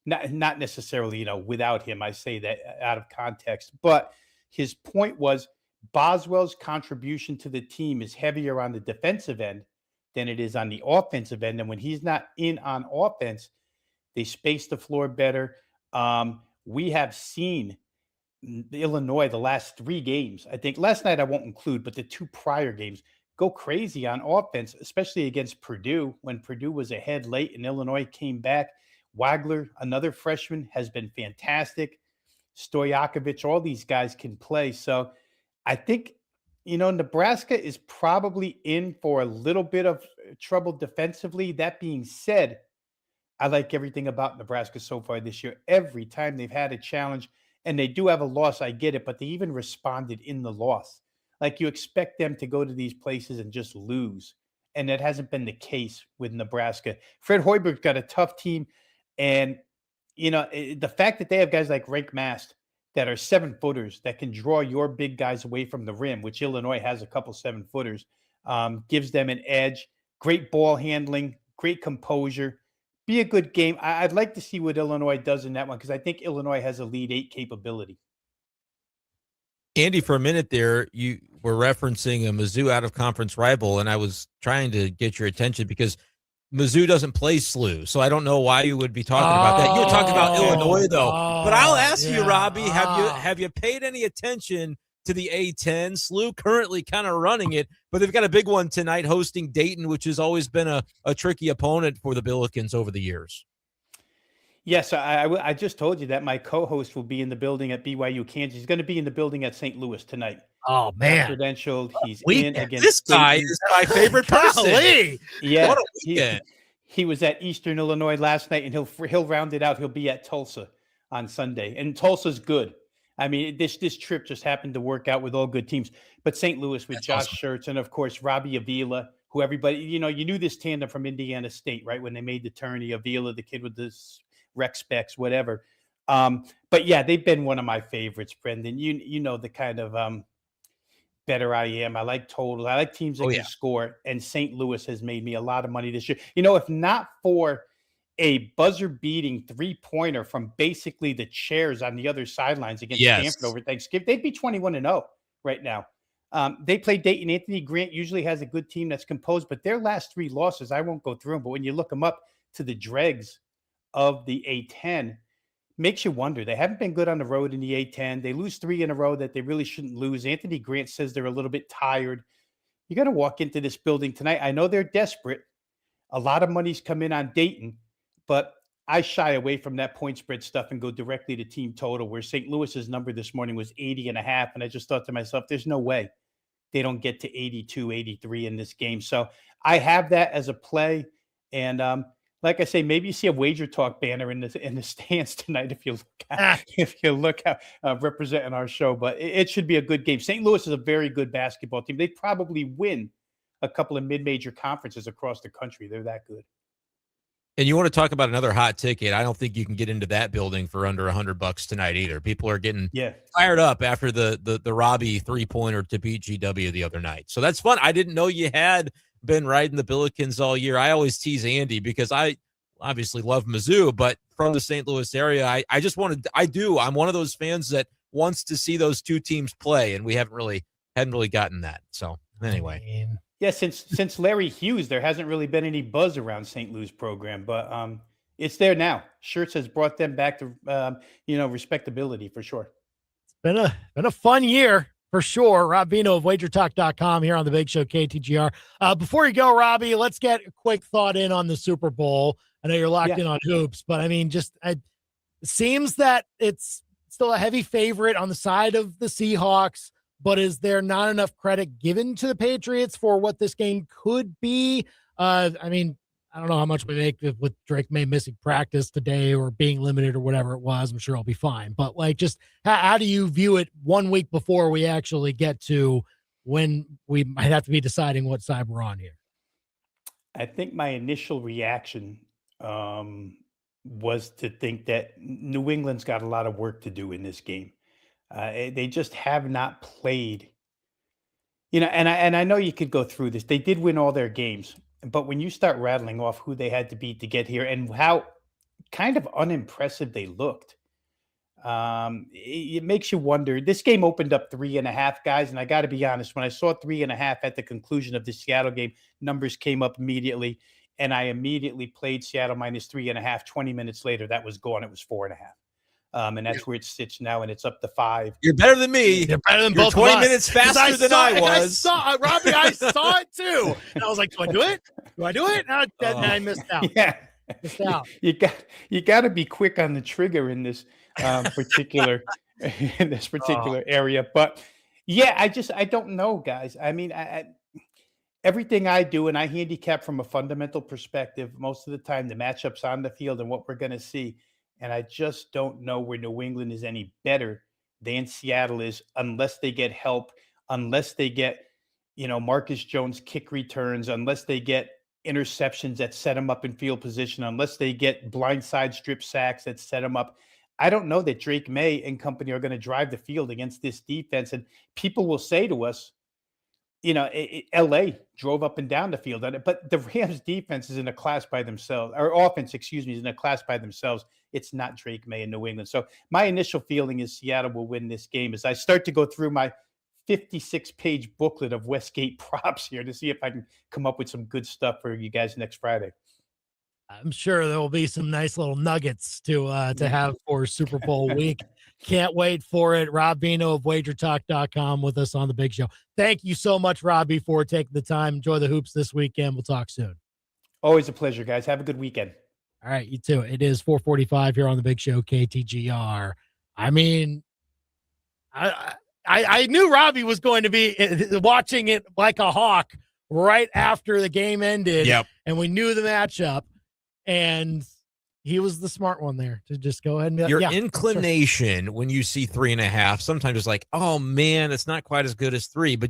Not necessarily, without him. I say that out of context. But his point was Boswell's contribution to the team is heavier on the defensive end than it is on the offensive end. And when he's not in on offense, they space the floor better. We have seen Illinois the last 3 games. I think last night I won't include, but the 2 prior games go crazy on offense, especially against Purdue when Purdue was ahead late and Illinois came back. Wagler, another freshman, has been fantastic. Stojakovic, all these guys can play. So I think, Nebraska is probably in for a little bit of trouble defensively. That being said, I like everything about Nebraska so far this year. Every time they've had a challenge, and they do have a loss, I get it, but they even responded in the loss. Like you expect them to go to these places and just lose. And that hasn't been the case with Nebraska. Fred Hoiberg's got a tough team. And, the fact that they have guys like Rake Mast that are 7-footers that can draw your big guys away from the rim, which Illinois has a couple 7-footers, gives them an edge. Great ball handling, great composure. Be a good game. I'd like to see what Illinois does in that one because I think Illinois has a lead 8 capability. Andy, for a minute there, you were referencing a Mizzou out-of-conference rival, and I was trying to get your attention because Mizzou doesn't play SLU, so I don't know why you would be talking about that. You were talking about Illinois, though. But I'll ask you, Robbie, have you paid any attention to the A-10? SLU currently kind of running it, but they've got a big one tonight hosting Dayton, which has always been a tricky opponent for the Billikens over the years. Yes, I just told you that my co-host will be in the building at BYU Kansas. He's going to be in the building at St. Louis tonight. Oh, man. Credentialed. He's in against this guy is my favorite person. Yeah. What a weekend. He was at Eastern Illinois last night, and he'll round it out. He'll be at Tulsa on Sunday. And Tulsa's good. I mean, this trip just happened to work out with all good teams. But St. Louis with Josh Schertz and, of course, Robbie Avila, who everybody, you knew this tandem from Indiana State, right? When they made the tourney, Avila, the kid with the rec specs, whatever. But yeah, they've been one of my favorites, Brenden. You know the kind of better I am. I like total. I like teams that can score. And St. Louis has made me a lot of money this year. If not for a buzzer-beating 3-pointer from basically the chairs on the other sidelines against Stanford over Thanksgiving, they'd be 21-0 right now. They play Dayton. Anthony Grant usually has a good team that's composed, but their last 3 losses, I won't go through them, but when you look them up to the dregs of the A10, makes you wonder. They haven't been good on the road in the A10. They lose 3 in a row that they really shouldn't lose. Anthony Grant says they're a little bit tired. You got to walk into this building tonight. I know they're desperate. A lot of money's come in on Dayton, but I shy away from that point spread stuff and go directly to team total, where St. Louis's number this morning was 80.5. And I just thought to myself, there's no way they don't get to 82, 83 in this game. So I have that as a play. And like I say, maybe you see a Wager Talk banner in the stands tonight if you look at representing our show. But it should be a good game. St. Louis is a very good basketball team. They probably win a couple of mid-major conferences across the country. They're that good. And you want to talk about another hot ticket? I don't think you can get into that building for under $100 tonight either. People are getting fired up after the Robbie 3-pointer to beat GW the other night. So that's fun. I didn't know you had been riding the Billikens all year. I always tease Andy because I obviously love Mizzou, but from the St. Louis area, I'm one of those fans that wants to see those two teams play, and we hadn't really gotten that. So anyway. Yeah, since Larry Hughes, there hasn't really been any buzz around St. Louis program, but it's there now. Shirts has brought them back to respectability for sure. It's been a fun year for sure. Rob Veno of WagerTalk.com here on the Big Show KTGR. Before you go, Robbie, let's get a quick thought in on the Super Bowl. I know you're locked in on hoops, but I mean, it seems that it's still a heavy favorite on the side of the Seahawks. But is there not enough credit given to the Patriots for what this game could be? I mean, I don't know how much we make with Drake May missing practice today or being limited or whatever it was. I'm sure I'll be fine. But just how do you view it 1 week before we actually get to when we might have to be deciding what side we're on here? I think my initial reaction was to think that New England's got a lot of work to do in this game. They just have not played, and I know you could go through this. They did win all their games, but when you start rattling off who they had to beat to get here and how kind of unimpressive they looked, it makes you wonder. This game opened up 3.5, guys, and I got to be honest. When I saw 3.5 at the conclusion of the Seattle game, numbers came up immediately, and I immediately played Seattle minus 3.5. 20 minutes later, that was gone. It was 4.5. And that's where it sits now, and it's up to 5. You're better than me. You're better than both 20 of us. minutes faster than I was. Robbie, I saw it too. And I was like, do I do it? And I missed out. Yeah. You got to be quick on the trigger in this particular area. But yeah, I don't know, guys. I mean, everything I do, and I handicap from a fundamental perspective most of the time, the matchups on the field and what we're going to see. And I just don't know where New England is any better than Seattle is unless they get help, unless they get, Marcus Jones kick returns, unless they get interceptions that set them up in field position, unless they get blindside strip sacks that set them up. I don't know that Drake May and company are going to drive the field against this defense. And people will say to us, LA drove up and down the field on it, but the Rams defense is in a class by themselves, or offense, is in a class by themselves. It's not Drake May in New England. So my initial feeling is Seattle will win this game as I start to go through my 56-page booklet of Westgate props here to see if I can come up with some good stuff for you guys next Friday. I'm sure there will be some nice little nuggets to have for Super Bowl week. Can't wait for it. Rob Veno of WagerTalk.com with us on the Big Show. Thank you so much, Robbie, for taking the time. Enjoy the hoops this weekend. We'll talk soon. Always a pleasure, guys. Have a good weekend. All right, you too. It is 4:45 here on the Big Show KTGR. I mean, I knew Robbie was going to be watching it like a hawk right after the game ended. Yep. And we knew the matchup, and he was the smart one there to just go ahead and be like, your inclination when you see 3.5, sometimes it's like, oh man, it's not quite as good as 3, but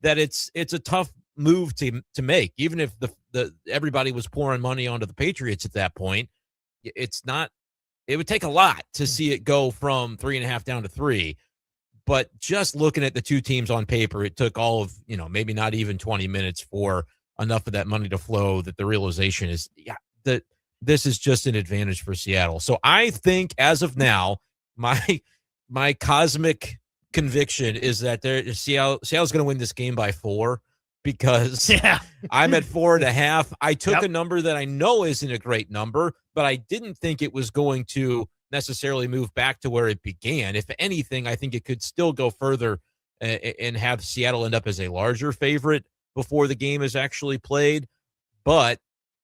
that it's a tough move to make. Even if the everybody was pouring money onto the Patriots at that point, it would take a lot to see it go from 3.5 down to 3. But just looking at the two teams on paper, it took all of, maybe not even 20 minutes for enough of that money to flow that the realization is that this is just an advantage for Seattle. So I think as of now, my cosmic conviction is that Seattle's going to win this game by 4 because I'm at 4.5. I took a number that I know isn't a great number, but I didn't think it was going to necessarily move back to where it began. If anything, I think it could still go further and have Seattle end up as a larger favorite before the game is actually played. But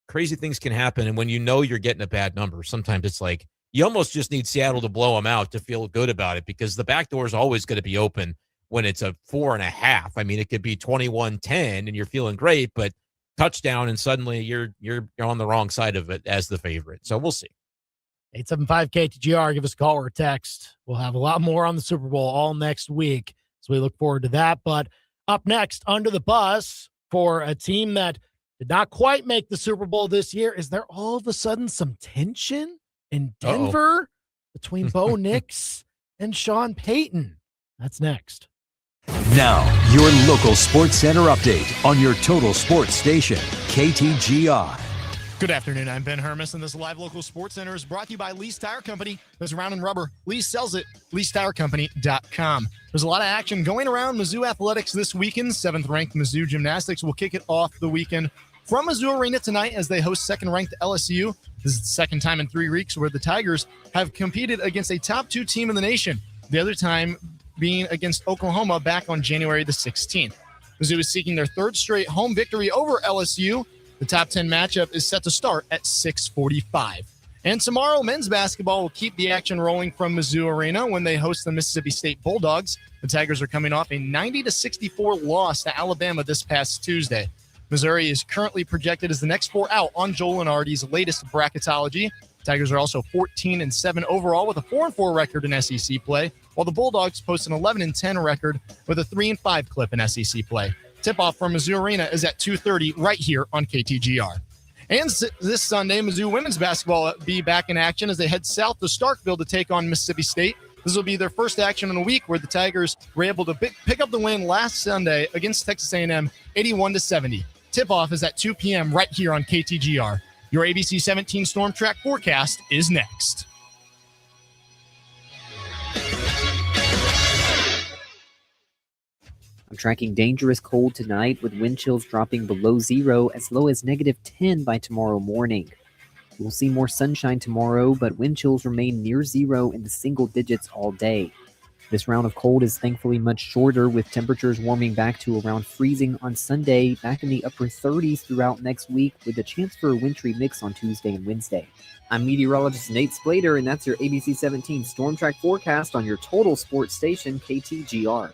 crazy things can happen, and when you know you're getting a bad number, sometimes it's like you almost just need Seattle to blow them out to feel good about it, because the back door is always going to be open when it's a 4.5. I mean, it could be 21-10 and you're feeling great, but touchdown and suddenly you're on the wrong side of it as the favorite. So we'll see. 875-KTGR, give us a call or a text. We'll have a lot more on the Super Bowl all next week, so we look forward to that. But up next, under the bus for a team that did not quite make the Super Bowl this year. Is there all of a sudden some tension in Denver between Bo Nix and Sean Payton? That's next. Now, your local Sports Center update on your total sports station, KTGR. Good afternoon. I'm Ben Hermes, and this live local Sports Center is brought to you by Lease Tire Company. There's Round and Rubber. Lease sells it. LeaseTireCompany.com. There's a lot of action going around Mizzou athletics this weekend. 7th-ranked Mizzou Gymnastics will kick it off the weekend from Mizzou Arena tonight as they host 2nd-ranked LSU. This is the second time in 3 weeks where the Tigers have competed against a top 2 team in the nation. The other time being against Oklahoma back on January the 16th. Mizzou is seeking their 3rd straight home victory over LSU. The top 10 matchup is set to start at 6:45. And tomorrow, men's basketball will keep the action rolling from Mizzou Arena when they host the Mississippi State Bulldogs. The Tigers are coming off a 90-64 loss to Alabama this past Tuesday. Missouri is currently projected as the next 4 out on Joel Lenardi's latest bracketology. Tigers are also 14-7 overall with a 4-4 record in SEC play, while the Bulldogs post an 11-10 record with a 3-5 clip in SEC play. Tip-off from Mizzou Arena is at 2:30 right here on KTGR. And this Sunday, Mizzou women's basketball will be back in action as they head south to Starkville to take on Mississippi State. This will be their first action in a week where the Tigers were able to pick up the win last Sunday against Texas A&M, 81-70. Tip-off is at 2 p.m. right here on KTGR. Your ABC 17 Storm Track forecast is next. I'm tracking dangerous cold tonight with wind chills dropping below 0 as low as -10 by tomorrow morning. We'll see more sunshine tomorrow, but wind chills remain near 0 in the single digits all day. This round of cold is thankfully much shorter, with temperatures warming back to around freezing on Sunday, back in the upper 30s throughout next week, with a chance for a wintry mix on Tuesday and Wednesday. I'm meteorologist Nate Splater, and that's your ABC 17 Storm Track forecast on your total sports station, KTGR.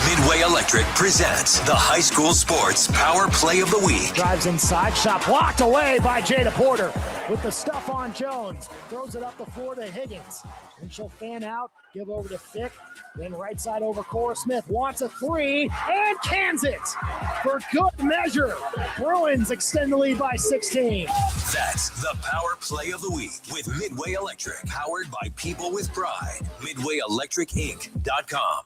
Midway Electric presents the High School Sports Power Play of the Week. Drives inside, shot blocked away by Jada Porter with the stuff on Jones. Throws it up the floor to Higgins. And she'll fan out, give over to Fick. Then right side over Cora Smith. Wants a 3 and cans it for good measure. Bruins extend the lead by 16. That's the Power Play of the Week with Midway Electric. Powered by people with pride. MidwayElectricInc.com.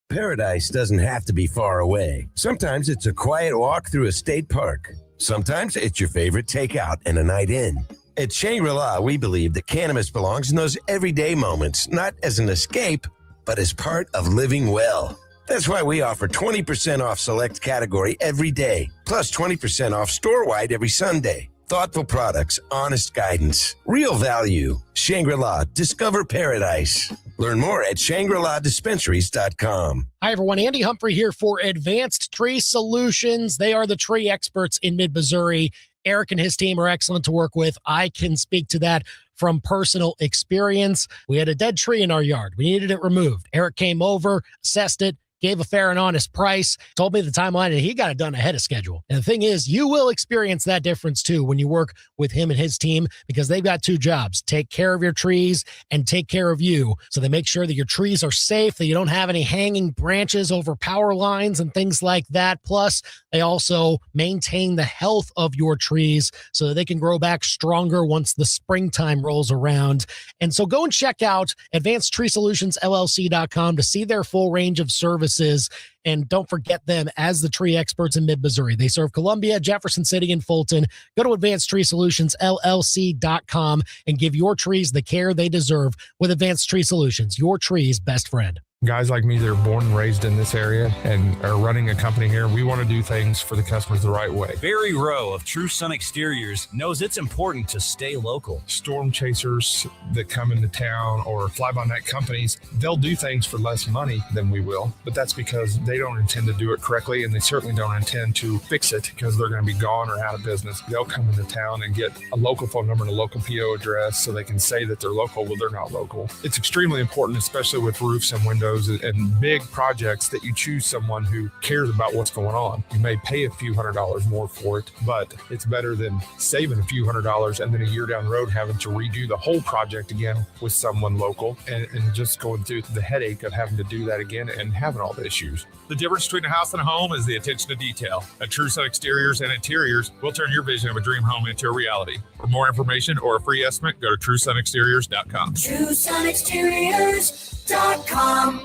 Paradise doesn't have to be far away. Sometimes it's a quiet walk through a state park. Sometimes it's your favorite takeout and a night in. At Shangri-La, we believe that cannabis belongs in those everyday moments, not as an escape, but as part of living well. That's why we offer 20% off select category every day, plus 20% off store-wide every Sunday. Thoughtful products, honest guidance, real value. Shangri-La, discover paradise. Learn more at ShangriLaDispensaries.com. Hi, everyone. Andy Humphrey here for Advanced Tree Solutions. They are the tree experts in mid-Missouri. Eric and his team are excellent to work with. I can speak to that from personal experience. We had a dead tree in our yard. We needed it removed. Eric came over, assessed it, gave a fair and honest price, told me the timeline, and he got it done ahead of schedule. And the thing is, you will experience that difference too when you work with him and his team, because they've got 2 jobs: take care of your trees and take care of you. So they make sure that your trees are safe, that you don't have any hanging branches over power lines and things like that. Plus, they also maintain the health of your trees so that they can grow back stronger once the springtime rolls around. And so go and check out AdvancedTreeSolutionsLLC.com to see their full range of services services. And don't forget them as the tree experts in mid-Missouri. They serve Columbia, Jefferson City, and Fulton. Go to AdvancedTreeSolutionsLLC.com and give your trees the care they deserve with Advanced Tree Solutions, your tree's best friend. Guys like me that are born and raised in this area and are running a company here, we want to do things for the customers the right way. Barry Rowe of True Sun Exteriors knows it's important to stay local. Storm chasers that come into town or fly-by-night companies, they'll do things for less money than we will, but that's because they don't intend to do it correctly, and they certainly don't intend to fix it because they're going to be gone or out of business. They'll come into town and get a local phone number and a local PO address so they can say that they're local. Well, they're not local. It's extremely important, especially with roofs and windows and big projects, that you choose someone who cares about what's going on. You may pay a few $100s more for it, but it's better than saving a few $100s and then a year down the road having to redo the whole project again with someone local and just going through the headache of having to do that again and having all the issues. The difference between a house and a home is the attention to detail. At True Sun Exteriors and Interiors, we'll turn your vision of a dream home into a reality. For more information or a free estimate, go to TrueSunExteriors.com. TrueSunExteriors.com.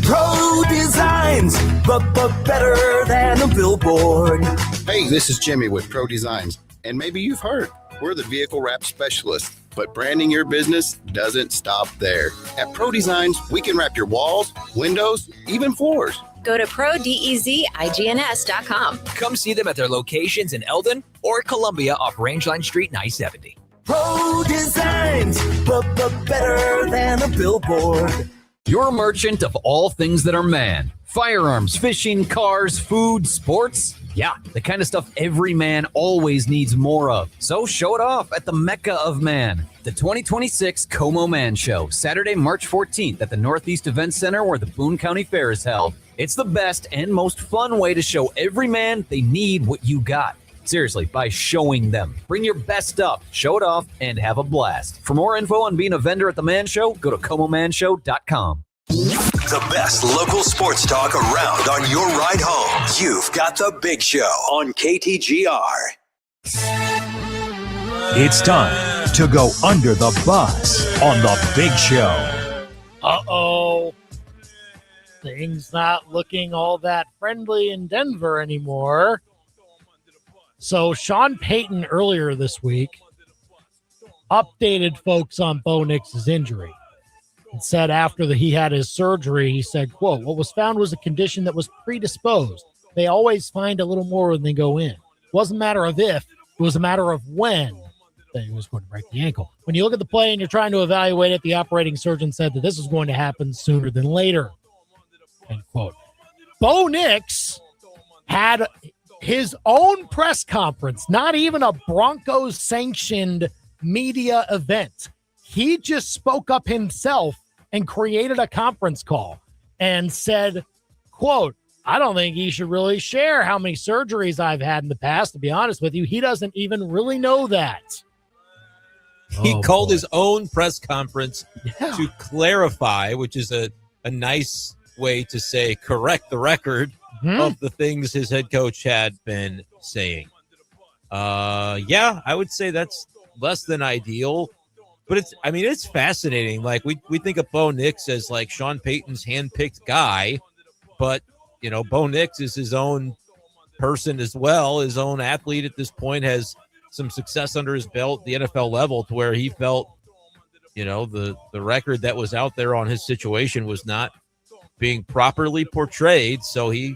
Pro Designs, but better than a billboard. Hey, this is Jimmy with Pro Designs, and maybe you've heard, we're the vehicle wrap specialists, but branding your business doesn't stop there. At Pro Designs, we can wrap your walls, windows, even floors. Go to ProDesigns.com. Come see them at their locations in Eldon or Columbia off Rangeline Street and I-70. Pro Designs, but better than a billboard. You're a merchant of all things that are man. Firearms, fishing, cars, food, sports. Yeah, the kind of stuff every man always needs more of. So show it off at the Mecca of Man, the 2026 Como Man Show, Saturday, March 14th at the Northeast Event Center where the Boone County Fair is held. It's the best and most fun way to show every man they need what you got. Seriously, by showing them. Bring your best stuff, show it off, and have a blast. For more info on being a vendor at the Man Show, go to ComoManShow.com. The best local sports talk around on your ride home. You've got The Big Show on KTGR. It's time to go under the bus on The Big Show. Uh-oh. Things not looking all that friendly in Denver anymore. So Sean Payton earlier this week updated folks on Bo Nix's injury and said after he had his surgery, he said, quote, "What was found was a condition that was predisposed. They always find a little more when they go in. It wasn't a matter of if, it was a matter of when they was going to break the ankle. When you look at the play and you're trying to evaluate it, the operating surgeon said that this was going to happen sooner than later." End quote. Bo Nix had his own press conference, not even a Broncos sanctioned media event. He just spoke up himself and created a conference call and said, quote, "I don't think he should really share how many surgeries I've had in the past. To be honest with you, he doesn't even really know that." He called his own press conference to clarify, which is a nice way to say correct the record of the things his head coach had been saying. Yeah, I would say that's less than ideal, but it's fascinating. Like we think of Bo Nix as like Sean Payton's handpicked guy, but Bo Nix is his own person as well, his own athlete at this point, has some success under his belt at the NFL level to where he felt, the record that was out there on his situation was not being properly portrayed. So he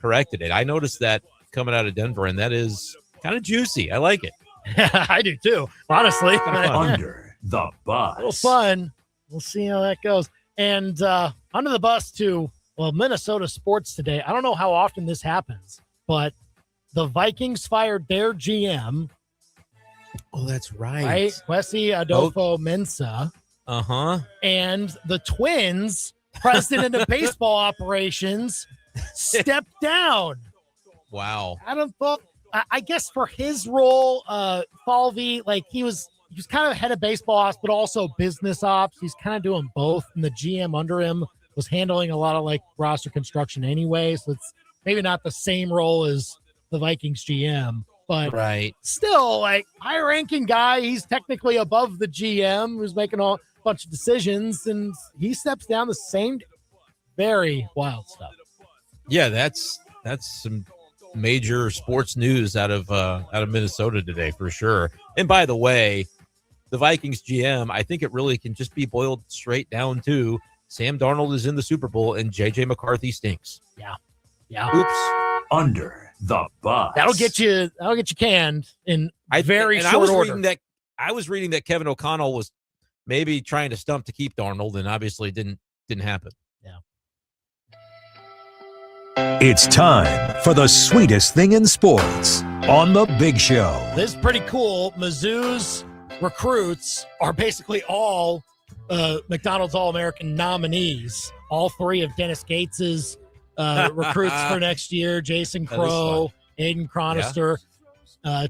corrected it. I noticed that coming out of Denver, and that is kind of juicy. I like it. I do too, honestly. Under the bus. A little fun. We'll see how that goes. And under the bus to, Minnesota sports today. I don't know how often this happens, but the Vikings fired their GM. Oh, that's right. Right? Kwesi Adofo-Mensah. Uh-huh. And the Twins, president of baseball operations, stepped down. Wow. I guess for his role, Falvey, he was kind of head of baseball ops, but also business ops. He's kind of doing both. And the GM under him was handling a lot of roster construction anyway. So it's maybe not the same role as the Vikings GM, but still high ranking guy. He's technically above the GM who's making a bunch of decisions, and he steps down the same Very wild stuff. Yeah, that's some major sports news out of Minnesota today for sure. And by the way, the Vikings GM, I think it really can just be boiled straight down to Sam Darnold is in the Super Bowl and JJ McCarthy stinks. Yeah. Oops. Under the bus. That'll get you canned in very short order. I was reading that Kevin O'Connell was maybe trying to stump to keep Darnold, and obviously didn't happen. It's time for the sweetest thing in sports on The Big Show. This is pretty cool. Mizzou's recruits are basically all McDonald's All-American nominees. All three of Dennis Gates's recruits for next year, Jason Crow, Aiden Chronister,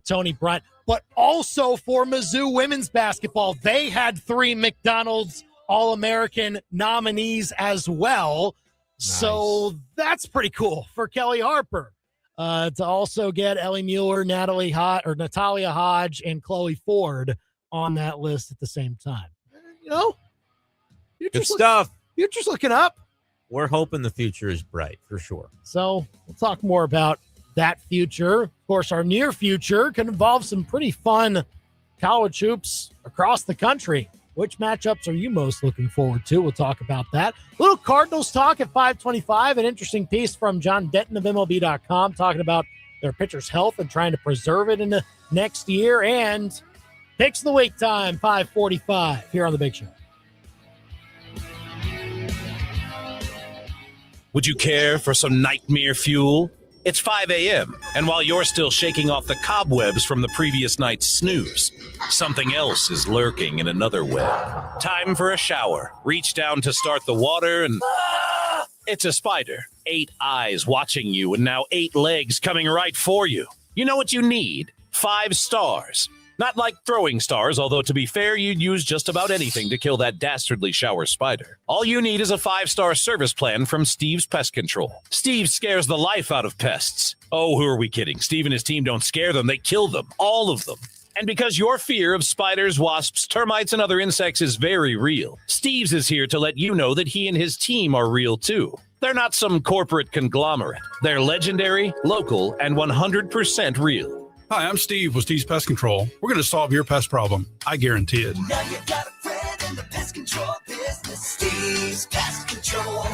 Tony Bryant. But also for Mizzou women's basketball, they had 3 McDonald's All-American nominees as well. Nice. So that's pretty cool for Kelly Harper to also get Ellie Mueller, Natalia Hodge, and Chloe Ford on that list at the same time. Good stuff. You're just looking up. We're hoping the future is bright for sure. So we'll talk more about that future. Of course, our near future can involve some pretty fun college hoops across the country. Which matchups are you most looking forward to? We'll talk about that. Little Cardinals talk at 5:25. An interesting piece from John Denton of MLB.com talking about their pitcher's health and trying to preserve it in the next year. And picks of the week time, 5:45 here on The Big Show. Would you care for some nightmare fuel? It's 5 a.m., and while you're still shaking off the cobwebs from the previous night's snooze, something else is lurking in another web. Time for a shower. Reach down to start the water, and it's a spider. 8 eyes watching you, and now 8 legs coming right for you. You know what you need? 5 stars. Not like throwing stars, although to be fair, you'd use just about anything to kill that dastardly shower spider. All you need is a 5-star service plan from Steve's Pest Control. Steve scares the life out of pests. Oh, who are we kidding? Steve and his team don't scare them, they kill them. All of them. And because your fear of spiders, wasps, termites, and other insects is very real, Steve's is here to let you know that he and his team are real too. They're not some corporate conglomerate. They're legendary, local, and 100% real. Hi, I'm Steve with Steve's Pest Control. We're going to solve your pest problem. I guarantee it. Now you got a friend in the pest control business. Steve's Pest Control.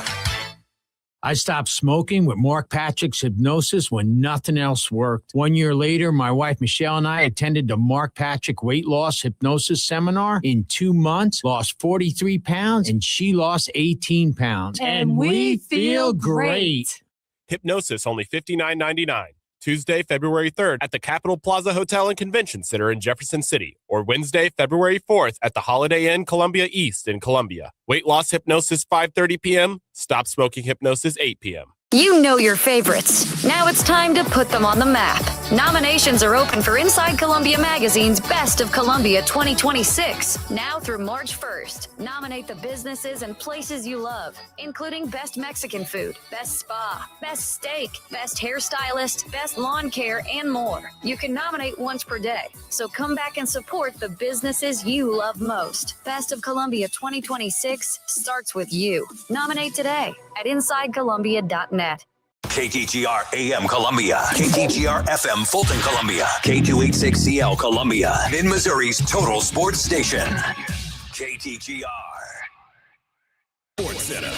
I stopped smoking with Mark Patrick's hypnosis when nothing else worked. 1 year later, my wife Michelle and I attended the Mark Patrick weight loss hypnosis seminar. In 2 months, lost 43 pounds, and she lost 18 pounds. And we feel great. Hypnosis, only $59.99. Tuesday, February 3rd at the Capitol Plaza Hotel and Convention Center in Jefferson City, or Wednesday, February 4th at the Holiday Inn Columbia East in Columbia. Weight loss hypnosis 5:30 p.m. Stop smoking hypnosis 8 p.m. You know your favorites. Now it's time to put them on the map. Nominations are open for Inside Columbia Magazine's Best of Columbia 2026. Now through March 1st. Nominate the businesses and places you love, including Best Mexican Food, Best Spa, Best Steak, Best Hairstylist, Best Lawn Care, and more. You can nominate once per day. So come back and support the businesses you love most. Best of Columbia 2026 starts with you. Nominate today at InsideColumbia.net. KTGR AM Columbia, KTGR FM Fulton Columbia, K286CL Columbia, Mid-Missouri's total sports station. KTGR Sports Center.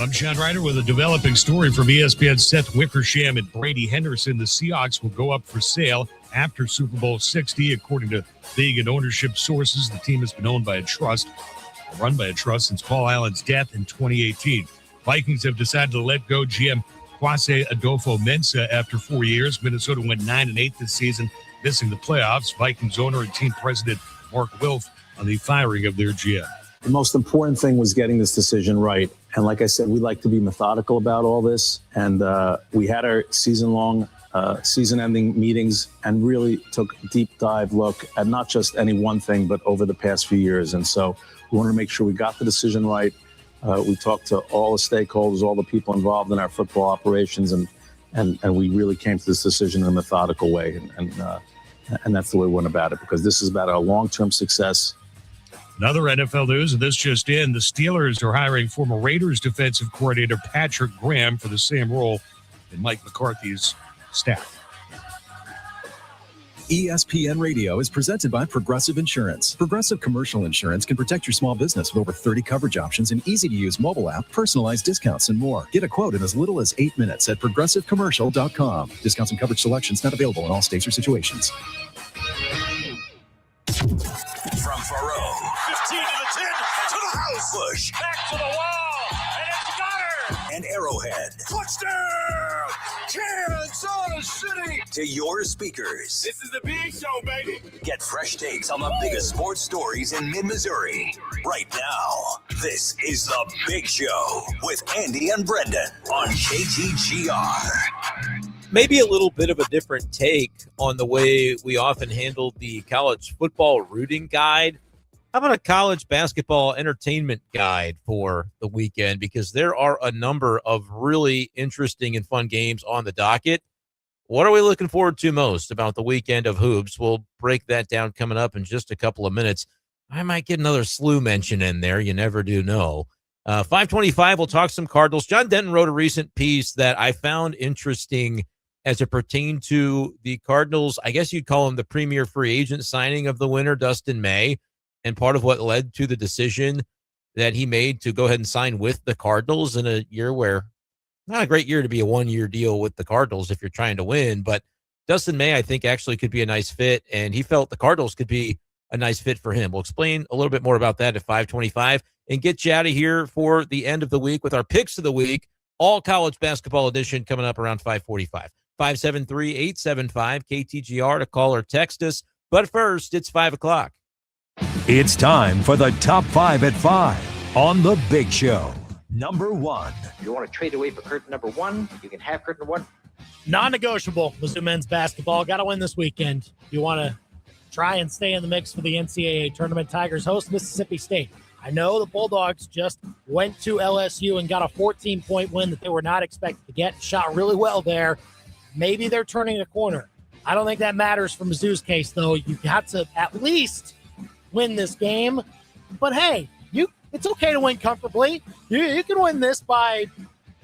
I'm Sean Ryder with a developing story from ESPN's Seth Wickersham and Brady Henderson. The Seahawks will go up for sale after Super Bowl 60. According to league and ownership sources, the team has been owned by a trust, run by a trust since Paul Allen's death in 2018. Vikings have decided to let go GM Kwesi Adolfo-Mensah after 4 years. Minnesota went 9-8 this season, missing the playoffs. Vikings owner and team president Mark Wilf on the firing of their GM. The most important thing was getting this decision right. And like I said, we like to be methodical about all this. And we had our season-long, season-ending meetings and really took a deep dive look at not just any one thing, but over the past few years. And so we wanted to make sure we got the decision right. We talked to all the stakeholders, all the people involved in our football operations, and we really came to this decision in a methodical way. And that's the way we went about it, because this is about our long-term success Another NFL news, and this just in, the Steelers are hiring former Raiders defensive coordinator Patrick Graham for the same role in Mike McCarthy's staff. ESPN Radio is presented by Progressive Insurance. Progressive Commercial Insurance can protect your small business with over 30 coverage options, an easy-to-use mobile app, personalized discounts, and more. Get a quote in as little as 8 minutes at progressivecommercial.com. Discounts and coverage selections not available in all states or situations. From Faro. 15 to the 10, to the house. Bush. Back to the wall, and it's got her. And Arrowhead. Touchdown, Kansas City. To your speakers. This is the big show, baby. Get fresh takes on the biggest sports stories in mid-Missouri. Right now, this is The Big Show with Andy and Brenden on KTGR. Maybe a little bit of a different take on the way we often handle the college football rooting guide. How about a college basketball entertainment guide for the weekend? Because there are a number of really interesting and fun games on the docket. What are we looking forward to most about the weekend of hoops? We'll break that down coming up in just a couple of minutes. I might get another SLU mention in there. You never do know. 5:25, we'll talk some Cardinals. John Denton wrote a recent piece that I found interesting as it pertained to the Cardinals. I guess you'd call him the premier free agent signing of the winter, Dustin May, and part of what led to the decision that he made to go ahead and sign with the Cardinals in a year where not a great year to be a one-year deal with the Cardinals if you're trying to win. But Dustin May, I think, actually could be a nice fit, and he felt the Cardinals could be a nice fit for him. We'll explain a little bit more about that at 5:25 and get you out of here for the end of the week with our picks of the week, all college basketball edition coming up around 5:45. 573-875-KTGR to call or text us. But first, it's 5 o'clock. It's time for the Top 5 at 5 on The Big Show. Number 1. If you want to trade away for curtain number 1, you can have curtain 1. Non-negotiable, Mizzou men's basketball. Got to win this weekend. If you want to try and stay in the mix for the NCAA tournament, Tigers host Mississippi State. I know the Bulldogs just went to LSU and got a 14-point win that they were not expected to get. Shot really well there. Maybe they're turning a corner. I don't think that matters for Mizzou's case, though. You have to at least win this game. But, hey, it's okay to win comfortably. You can win this by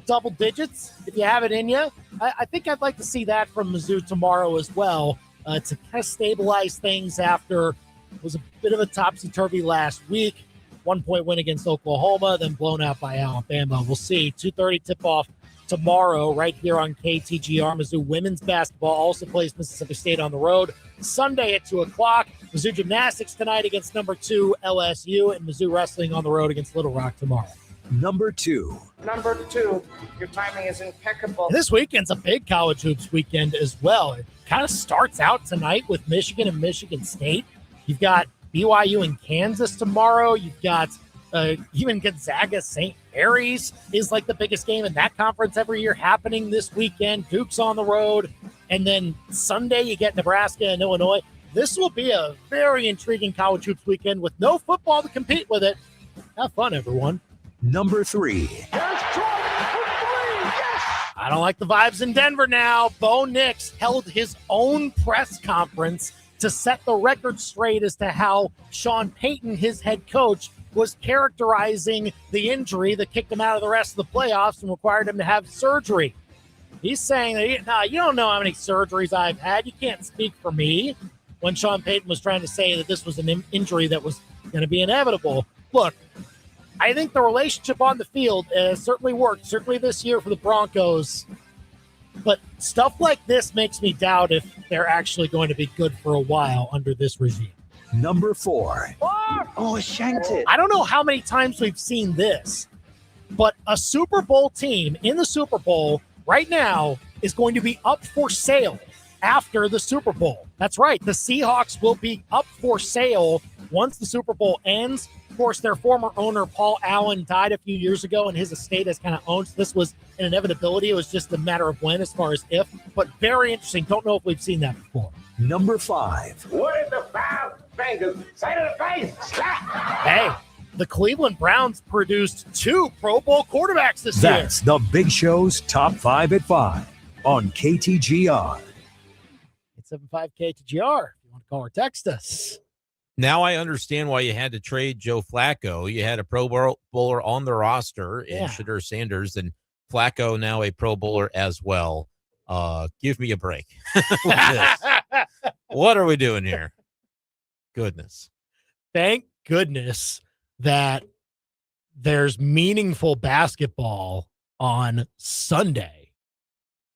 double digits if you have it in you. I think I'd like to see that from Mizzou tomorrow as well to kind of stabilize things after it was a bit of a topsy-turvy last week. 1-point win against Oklahoma, then blown out by Alabama. We'll see. 2:30 tip-off tomorrow right here on KTGR. Mizzou women's basketball also plays Mississippi State on the road Sunday at 2 o'clock. Mizzou gymnastics tonight against number 2 LSU, and Mizzou wrestling on the road against Little Rock tomorrow. Number 2. Number 2, your timing is impeccable. And this weekend's a big college hoops weekend as well. It kind of starts out tonight with Michigan and Michigan State. You've got BYU and Kansas tomorrow. You've got even Gonzaga St. Mary's is like the biggest game in that conference every year happening this weekend. Duke's on the road. And then Sunday you get Nebraska and Illinois. This will be a very intriguing college hoops weekend with no football to compete with it. Have fun, everyone. Number 3. I don't like the vibes in Denver now. Bo Nix held his own press conference to set the record straight as to how Sean Payton, his head coach, was characterizing the injury that kicked him out of the rest of the playoffs and required him to have surgery. He's saying that, you don't know how many surgeries I've had. You can't speak for me. When Sean Payton was trying to say that this was an injury that was going to be inevitable. Look, I think the relationship on the field certainly worked, certainly this year for the Broncos. But stuff like this makes me doubt if they're actually going to be good for a while under this regime. Number 4. Oh, shanked it. I don't know how many times we've seen this, but a Super Bowl team in the Super Bowl right now is going to be up for sale after the Super Bowl. That's right. The Seahawks will be up for sale once the Super Bowl ends. Of course, their former owner, Paul Allen, died a few years ago, and his estate has kind of owned. So this was an inevitability. It was just a matter of when as far as if, but very interesting. Don't know if we've seen that before. Number 5. What is the 5 fingers? Say to the face. Hey, the Cleveland Browns produced 2 Pro Bowl quarterbacks this year. That's The Big Show's Top 5 at 5 on KTGR. 875 KTGR. If you want to call or text us. Now I understand why you had to trade Joe Flacco. You had a Pro Bowler on the roster in Shedeur Sanders, and Flacco now a Pro Bowler as well. Give me a break. What are we doing here? Goodness. Thank goodness that there's meaningful basketball on Sunday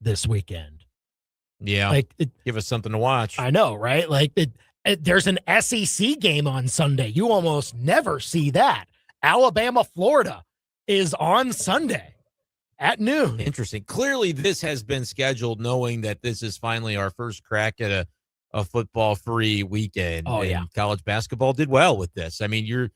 this weekend. Yeah. Give us something to watch. I know, right? There's an SEC game on Sunday. You almost never see that. Alabama, Florida is on Sunday at noon. Interesting. Clearly, this has been scheduled knowing that this is finally our first crack at a football-free weekend. Oh, yeah. And college basketball did well with this. I mean, you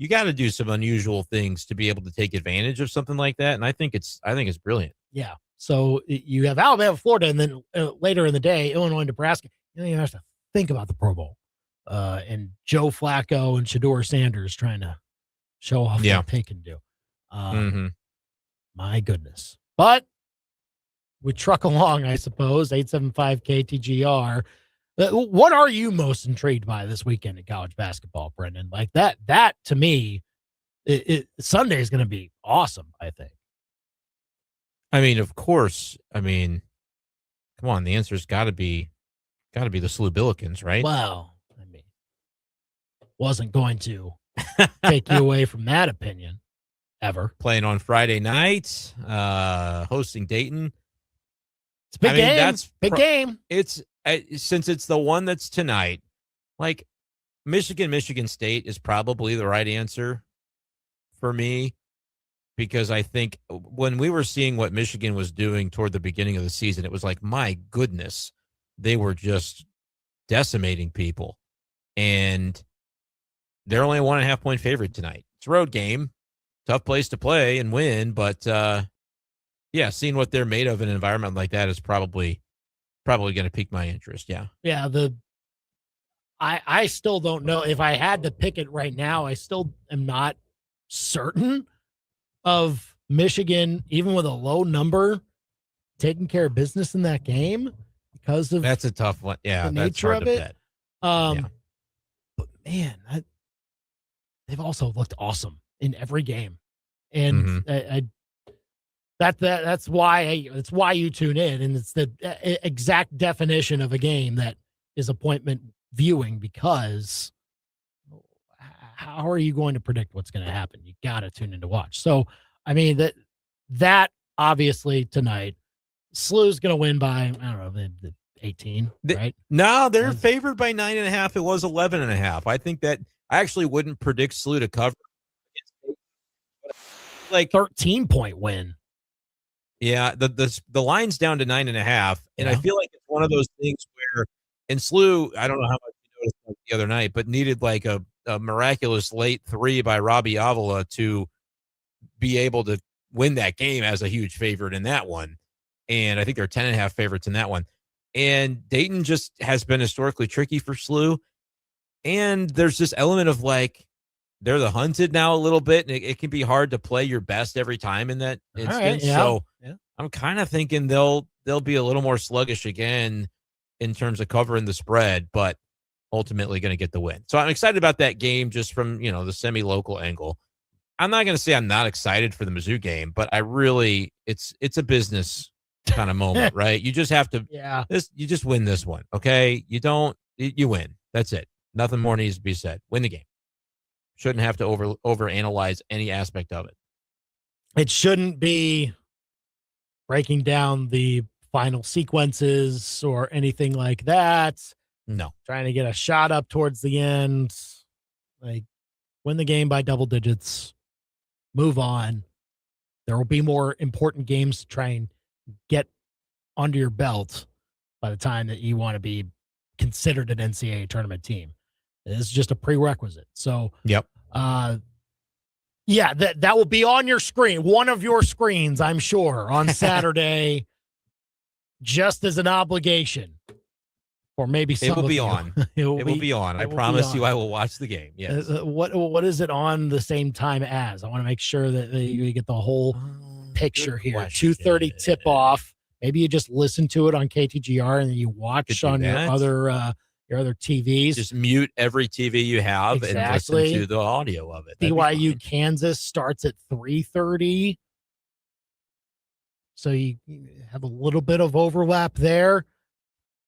got to do some unusual things to be able to take advantage of something like that, and I think it's brilliant. Yeah. So you have Alabama, Florida, and then later in the day, Illinois, Nebraska. You have to think about the Pro Bowl. And Joe Flacco and Shedeur Sanders trying to show off what they can do. My goodness. But we truck along, I suppose. 875 KTGR. What are you most intrigued by this weekend in college basketball, Brenden? Like that to me, Sunday is going to be awesome, I think. I mean, of course. I mean, come on. The answer's got to be the SLU Billikens, right? Well, I mean, wasn't going to take you away from that opinion ever. Playing on Friday night, hosting Dayton. It's a big game. That's big game. It's since it's the one that's tonight. Like Michigan State is probably the right answer for me, because I think when we were seeing what Michigan was doing toward the beginning of the season, it was like, my goodness, they were just decimating people. And they're only a 1.5 point favorite tonight. It's a road game, tough place to play and win. But seeing what they're made of in an environment like that is probably going to pique my interest. Yeah. Yeah. I still don't know if I had to pick it right now. I still am not certain of Michigan, even with a low number, taking care of business in that game because of that's a tough one. Yeah, the nature of it. But man, they've also looked awesome in every game, and that's why you tune in, and it's the exact definition of a game that is appointment viewing, because how are you going to predict what's going to happen? You got to tune in to watch. So, I mean, that obviously tonight, SLU's going to win by, I don't know, the 18, right? No, they're favored by 9.5. It was 11.5. I think that I actually wouldn't predict SLU to cover. Like 13-point win. Yeah, the line's down to 9.5, and I feel like it's one of those things where, in SLU, I don't know how much you noticed the other night, but needed like a miraculous late 3 by Robbie Avila to be able to win that game as a huge favorite in that one. And I think they're 10.5 favorites in that one. And Dayton just has been historically tricky for SLU. And there's this element of like, they're the hunted now a little bit, and it can be hard to play your best every time in that instance. Right, So I'm kind of thinking they'll be a little more sluggish again in terms of covering the spread, but ultimately going to get the win. So I'm excited about that game just from, the semi-local angle. I'm not going to say I'm not excited for the Mizzou game, but I really, it's a business kind of moment, right? You just have to, you just win this one. Okay. You win. That's it. Nothing more needs to be said. Win the game. Shouldn't have to overanalyze any aspect of it. It shouldn't be breaking down the final sequences or anything like that. No. Trying to get a shot up towards the end. Like, win the game by double digits. Move on. There will be more important games to try and get under your belt by the time that you want to be considered an NCAA tournament team. It's just a prerequisite. So, that will be on your screen, one of your screens, I'm sure, on Saturday, just as an obligation. Or maybe some it will be on. It will be on. I promise you I will watch the game. Yes. What is it on the same time as? I want to make sure that you get the whole picture here. 2:30 tip off. Maybe you just listen to it on KTGR and then you watch on your other your other TVs. Just mute every TV you have and listen to the audio of it. BYU Kansas starts at 3:30. So you have a little bit of overlap there.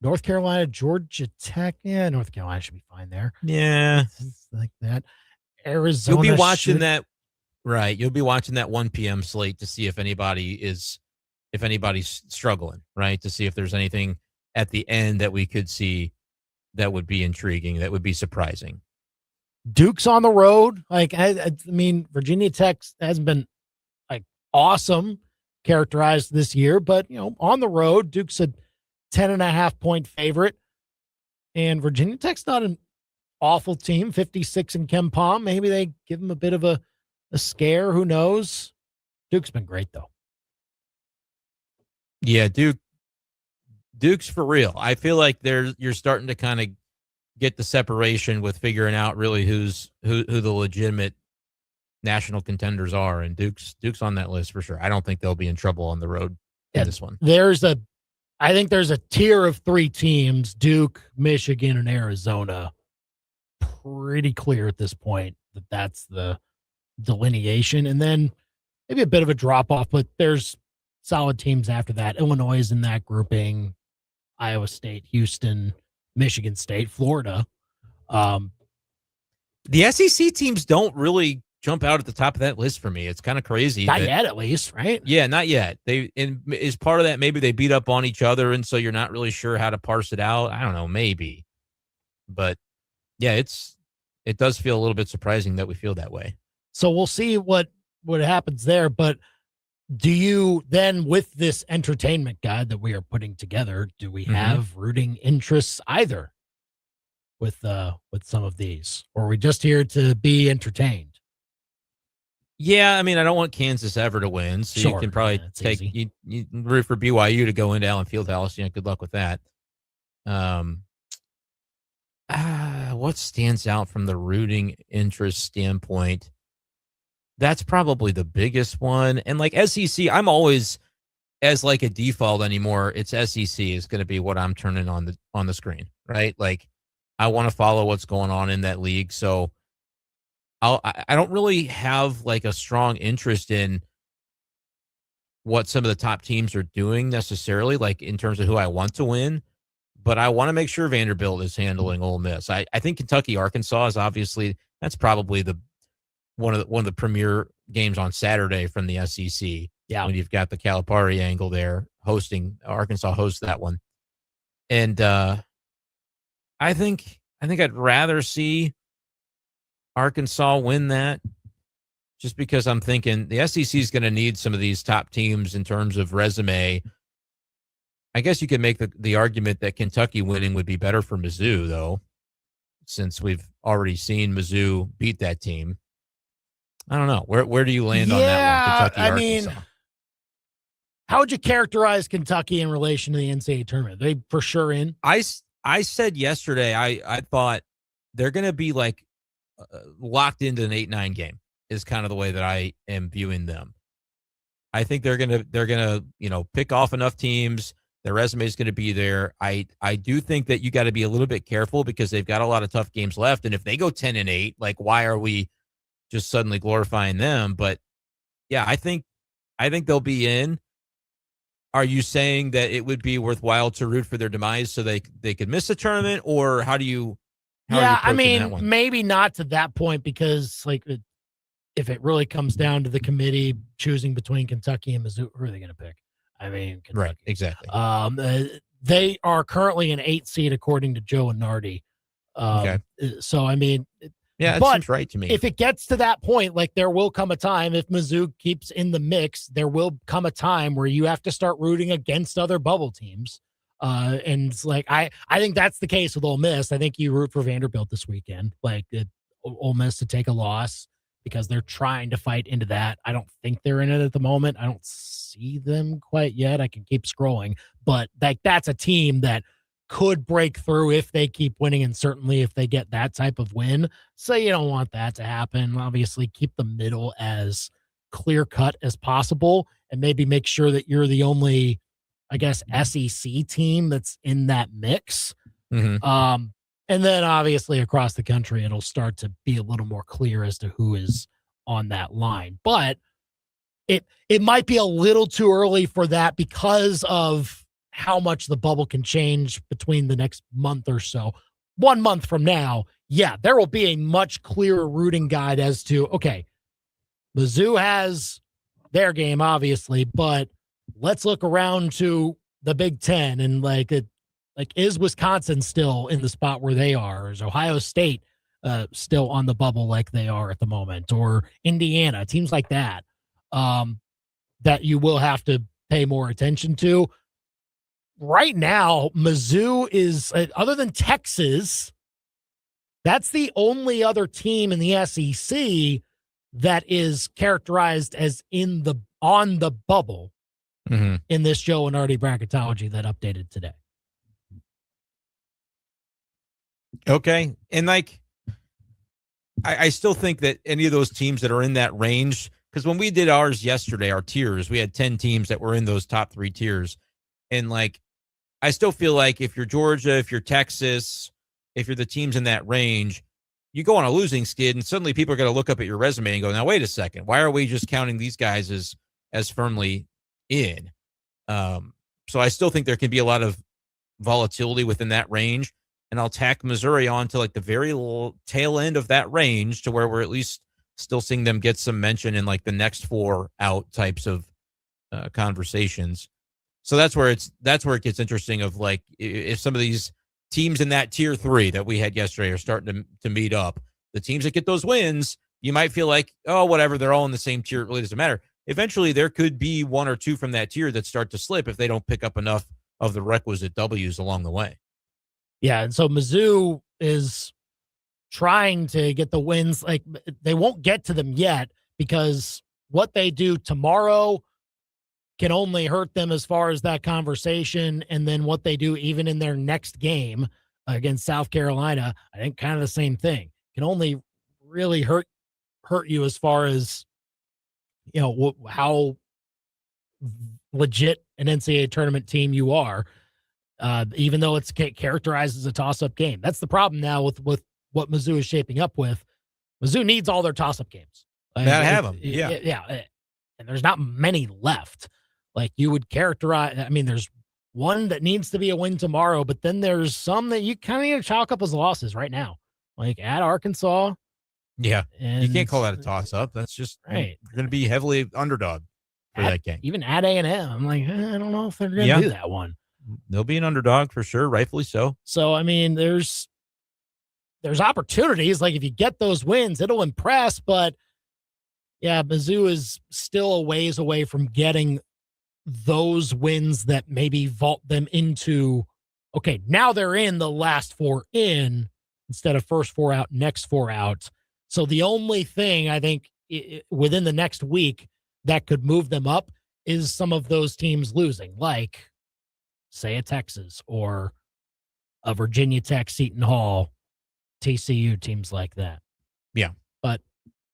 North Carolina, Georgia Tech. Yeah, North Carolina should be fine there. Yeah. It's like that. Arizona. You'll be watching that. Right. You'll be watching that 1 p.m. slate to see if anybody's struggling, right? To see if there's anything at the end that we could see that would be intriguing, that would be surprising. Duke's on the road. Like, I mean, Virginia Tech hasn't been like awesome characterized this year, but on the road, Duke's a 10.5-point favorite, and Virginia Tech's not an awful team. 56 in Ken Palm. Maybe they give them a bit of a scare. Who knows? Duke's been great though. Yeah, Duke's for real. I feel like you're starting to kind of get the separation with figuring out really who the legitimate national contenders are, and Duke's on that list for sure. I don't think they'll be in trouble on the road in this one. I think there's a tier of 3 teams, Duke, Michigan, and Arizona. Pretty clear at this point that that's the delineation, and then maybe a bit of a drop off, but there's solid teams after that. Illinois is in that grouping, Iowa State, Houston, Michigan State, Florida. The SEC teams don't really jump out at the top of that list for me. It's kind of crazy. Not yet, at least, right? Yeah, not yet. Is part of that maybe they beat up on each other, and so you're not really sure how to parse it out. I don't know, maybe. But yeah, it does feel a little bit surprising that we feel that way. So we'll see what happens there. But do you then, with this entertainment guide that we are putting together, do we have rooting interests either with some of these, or are we just here to be entertained? Yeah, I mean, I don't want Kansas ever to win, so you can probably take you root for BYU to go into Allen Fieldhouse. Good luck with that. What stands out from the rooting interest standpoint? That's probably the biggest one. And like SEC, I'm always, as like a default anymore, it's SEC is going to be what I'm turning on the screen, right? Like I want to follow what's going on in that league, so I don't really have like a strong interest in what some of the top teams are doing necessarily, like in terms of who I want to win, but I want to make sure Vanderbilt is handling Ole Miss. I think Kentucky, Arkansas is obviously, that's probably one of the premier games on Saturday from the SEC. Yeah. When you've got the Calipari angle there Arkansas hosts that one. And I think I'd rather see Arkansas win that, just because I'm thinking the SEC is going to need some of these top teams in terms of resume. I guess you could make the argument that Kentucky winning would be better for Mizzou, though, since we've already seen Mizzou beat that team. I don't know. Where do you land on that one? Kentucky, Arkansas. Mean, how would you characterize Kentucky in relation to the NCAA tournament? Are they for sure in? I said yesterday I thought they're going to be like locked into an 8-9 game is kind of the way that I am viewing them. I think they're gonna pick off enough teams. Their resume is going to be there. I do think that you got to be a little bit careful because they've got a lot of tough games left. And if they go 10-8, like why are we just suddenly glorifying them? But yeah, I think they'll be in. Are you saying that it would be worthwhile to root for their demise so they could miss a tournament, or how do you? I mean, maybe not to that point, because like if it really comes down to the committee choosing between Kentucky and Mizzou, who are they going to pick? I mean, Kentucky. Right, exactly. They are currently an 8 seed according to Joe and Nardi. Okay. So I mean, yeah, it seems right to me. If it gets to that point, like there will come a time, if Mizzou keeps in the mix, there will come a time where you have to start rooting against other bubble teams. And it's like I think that's the case with Ole Miss. I think you root for Vanderbilt this weekend, like Ole Miss to take a loss because they're trying to fight into that. I don't think they're in it at the moment. I don't see them quite yet. I can keep scrolling, but that's a team that could break through if they keep winning, and certainly if they get that type of win. So you don't want that to happen. Obviously, keep the middle as clear cut as possible, and maybe make sure that you're the only, I guess, SEC team that's in that mix. Mm-hmm. And then obviously across the country, it'll start to be a little more clear as to who is on that line. But it might be a little too early for that because of how much the bubble can change between the next month or so. 1 month from now, yeah, there will be a much clearer routing guide as to, okay, Mizzou has their game, obviously, but let's look around to the Big Ten and is Wisconsin still in the spot where they are? Or is Ohio State still on the bubble like they are at the moment? Or Indiana, teams like that, that you will have to pay more attention to. Right now, Mizzou is, other than Texas, that's the only other team in the SEC that is characterized as on the bubble in this Joe and Artie bracketology that updated today. Okay. And I still think that any of those teams that are in that range, because when we did ours yesterday, our tiers, we had 10 teams that were in those top 3 tiers. And I still feel like if you're Georgia, if you're Texas, if you're the teams in that range, you go on a losing skid and suddenly people are going to look up at your resume and go, now, wait a second. Why are we just counting these guys as firmly in? So I still think there can be a lot of volatility within that range. And I'll tack Missouri on to the very tail end of that range to where we're at least still seeing them get some mention in the next 4 out types of conversations. So that's where it gets interesting of if some of these teams in that tier 3 that we had yesterday are starting to meet up, the teams that get those wins, you might feel like, oh, whatever, they're all in the same tier. It really doesn't matter. Eventually there could be 1 or 2 from that tier that start to slip if they don't pick up enough of the requisite W's along the way. Yeah. And so Mizzou is trying to get the wins. They won't get to them yet because what they do tomorrow can only hurt them as far as that conversation. And then what they do even in their next game against South Carolina, I think kind of the same thing. Can only really hurt you as far as, how legit an NCAA tournament team you are, even though it's characterized as a toss-up game. That's the problem now with what Mizzou is shaping up with. Mizzou needs all their toss-up games. Gotta have them. Yeah. And there's not many left. You would characterize, there's one that needs to be a win tomorrow, but then there's some that you kind of need to chalk up as losses right now. At Arkansas. Yeah. You can't call that a toss-up. That's just right. You're going to be heavily underdog for that game. Even at A&M, I'm I don't know if they're going to do that one. They'll be an underdog for sure, rightfully so. So, there's opportunities. If you get those wins, it'll impress. But, yeah, Mizzou is still a ways away from getting those wins that maybe vault them into, okay, now they're in the last 4 in instead of first 4 out, next 4 out. So the only thing I think within the next week that could move them up is some of those teams losing, say a Texas or a Virginia Tech, Seton Hall, TCU, teams like that. Yeah. But